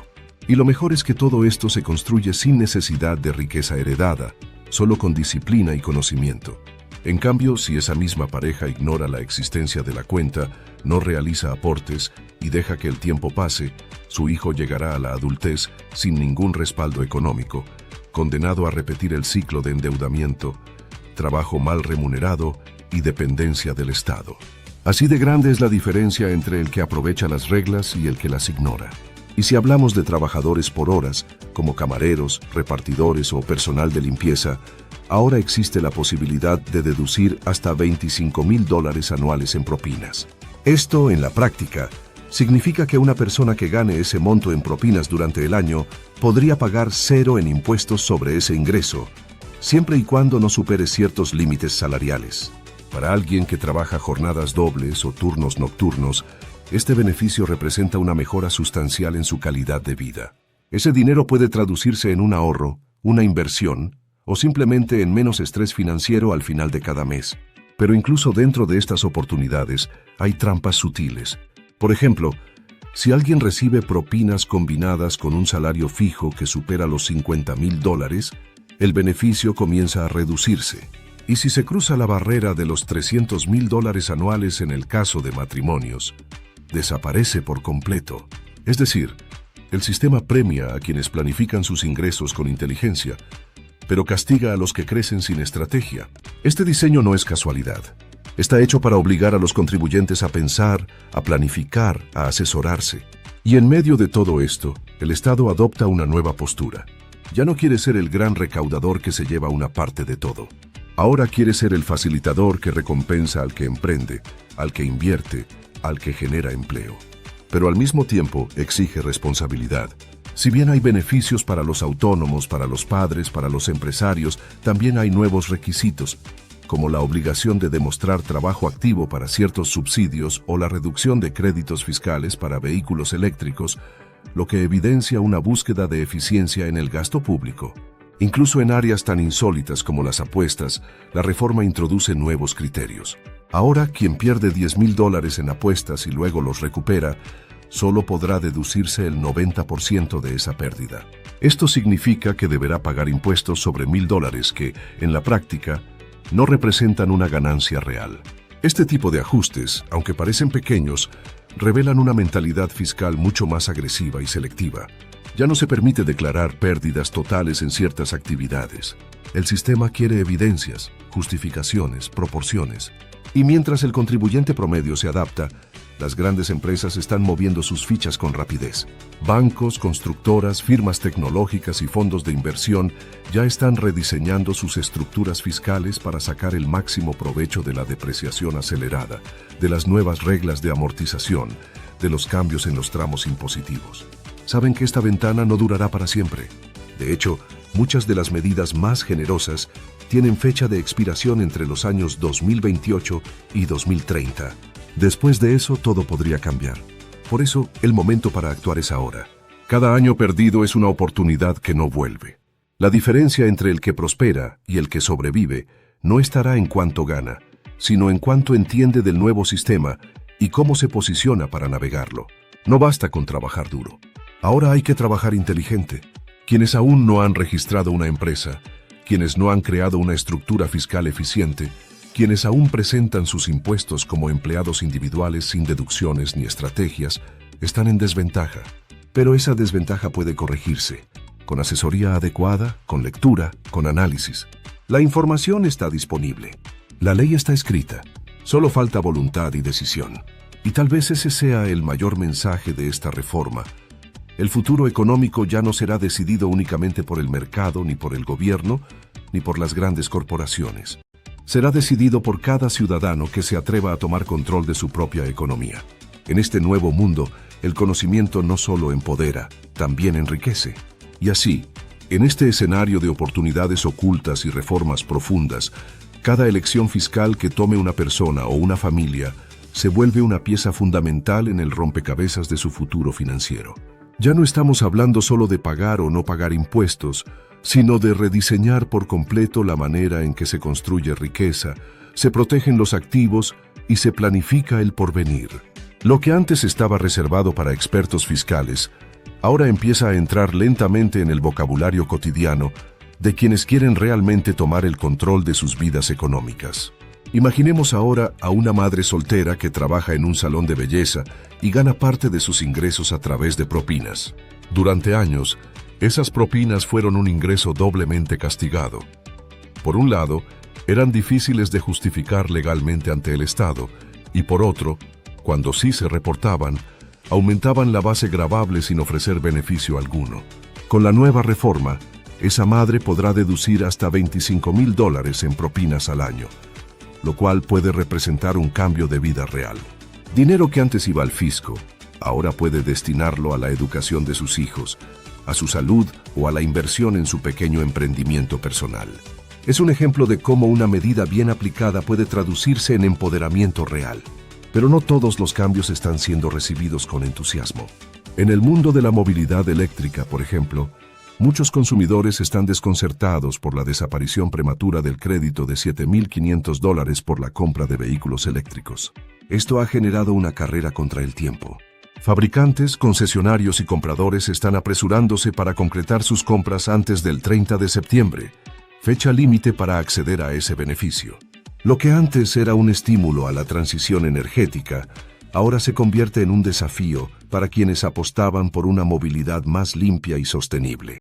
Y lo mejor es que todo esto se construye sin necesidad de riqueza heredada, solo con disciplina y conocimiento. En cambio, si esa misma pareja ignora la existencia de la cuenta, no realiza aportes y deja que el tiempo pase, su hijo llegará a la adultez sin ningún respaldo económico, condenado a repetir el ciclo de endeudamiento, trabajo mal remunerado y dependencia del Estado. Así de grande es la diferencia entre el que aprovecha las reglas y el que las ignora. Y si hablamos de trabajadores por horas, como camareros, repartidores o personal de limpieza, ahora existe la posibilidad de deducir hasta $25,000 anuales en propinas. Esto, en la práctica, significa que una persona que gane ese monto en propinas durante el año podría pagar 0 en impuestos sobre ese ingreso, siempre y cuando no supere ciertos límites salariales. Para alguien que trabaja jornadas dobles o turnos nocturnos, este beneficio representa una mejora sustancial en su calidad de vida. Ese dinero puede traducirse en un ahorro, una inversión, o simplemente en menos estrés financiero al final de cada mes. Pero incluso dentro de estas oportunidades hay trampas sutiles. Por ejemplo, si alguien recibe propinas combinadas con un salario fijo que supera los $50,000, el beneficio comienza a reducirse. Y si se cruza la barrera de los $300,000 anuales en el caso de matrimonios, desaparece por completo. Es decir, el sistema premia a quienes planifican sus ingresos con inteligencia, pero castiga a los que crecen sin estrategia. Este diseño no es casualidad. Está hecho para obligar a los contribuyentes a pensar, a planificar, a asesorarse. Y en medio de todo esto, el Estado adopta una nueva postura. Ya no quiere ser el gran recaudador que se lleva una parte de todo. Ahora quiere ser el facilitador que recompensa al que emprende, al que invierte, al que genera empleo. Pero al mismo tiempo exige responsabilidad. Si bien hay beneficios para los autónomos, para los padres, para los empresarios, también hay nuevos requisitos, como la obligación de demostrar trabajo activo para ciertos subsidios o la reducción de créditos fiscales para vehículos eléctricos, lo que evidencia una búsqueda de eficiencia en el gasto público. Incluso en áreas tan insólitas como las apuestas, la reforma introduce nuevos criterios. Ahora, quien pierde $10,000 en apuestas y luego los recupera, solo podrá deducirse el 90% de esa pérdida. Esto significa que deberá pagar impuestos sobre $1,000 que, en la práctica, no representan una ganancia real. Este tipo de ajustes, aunque parecen pequeños, revelan una mentalidad fiscal mucho más agresiva y selectiva. Ya no se permite declarar pérdidas totales en ciertas actividades. El sistema quiere evidencias, justificaciones, proporciones. Y mientras el contribuyente promedio se adapta, las grandes empresas están moviendo sus fichas con rapidez. Bancos, constructoras, firmas tecnológicas y fondos de inversión ya están rediseñando sus estructuras fiscales para sacar el máximo provecho de la depreciación acelerada, de las nuevas reglas de amortización, de los cambios en los tramos impositivos. Saben que esta ventana no durará para siempre. De hecho, muchas de las medidas más generosas tienen fecha de expiración entre los años 2028 y 2030. Después de eso, todo podría cambiar. Por eso, el momento para actuar es ahora. Cada año perdido es una oportunidad que no vuelve. La diferencia entre el que prospera y el que sobrevive no estará en cuánto gana, sino en cuánto entiende del nuevo sistema y cómo se posiciona para navegarlo. No basta con trabajar duro. Ahora hay que trabajar inteligente. Quienes aún no han registrado una empresa, quienes no han creado una estructura fiscal eficiente, quienes aún presentan sus impuestos como empleados individuales sin deducciones ni estrategias, están en desventaja. Pero esa desventaja puede corregirse, con asesoría adecuada, con lectura, con análisis. La información está disponible. La ley está escrita. Solo falta voluntad y decisión. Y tal vez ese sea el mayor mensaje de esta reforma. El futuro económico ya no será decidido únicamente por el mercado, ni por el gobierno, ni por las grandes corporaciones. Será decidido por cada ciudadano que se atreva a tomar control de su propia economía. En este nuevo mundo, el conocimiento no solo empodera, también enriquece. Y así, en este escenario de oportunidades ocultas y reformas profundas, cada elección fiscal que tome una persona o una familia se vuelve una pieza fundamental en el rompecabezas de su futuro financiero. Ya no estamos hablando solo de pagar o no pagar impuestos, sino de rediseñar por completo la manera en que se construye riqueza, se protegen los activos y se planifica el porvenir. Lo que antes estaba reservado para expertos fiscales, ahora empieza a entrar lentamente en el vocabulario cotidiano de quienes quieren realmente tomar el control de sus vidas económicas. Imaginemos ahora a una madre soltera que trabaja en un salón de belleza y gana parte de sus ingresos a través de propinas. Durante años, esas propinas fueron un ingreso doblemente castigado. Por un lado, eran difíciles de justificar legalmente ante el Estado, y por otro, cuando sí se reportaban, aumentaban la base gravable sin ofrecer beneficio alguno. Con la nueva reforma, esa madre podrá deducir hasta $25,000 en propinas al año, lo cual puede representar un cambio de vida real. Dinero que antes iba al fisco, ahora puede destinarlo a la educación de sus hijos, a su salud o a la inversión en su pequeño emprendimiento personal. Es un ejemplo de cómo una medida bien aplicada puede traducirse en empoderamiento real. Pero no todos los cambios están siendo recibidos con entusiasmo. En el mundo de la movilidad eléctrica, por ejemplo, muchos consumidores están desconcertados por la desaparición prematura del crédito de $7.500 por la compra de vehículos eléctricos. Esto ha generado una carrera contra el tiempo. Fabricantes, concesionarios y compradores están apresurándose para concretar sus compras antes del 30 de septiembre, fecha límite para acceder a ese beneficio. Lo que antes era un estímulo a la transición energética, ahora se convierte en un desafío para quienes apostaban por una movilidad más limpia y sostenible.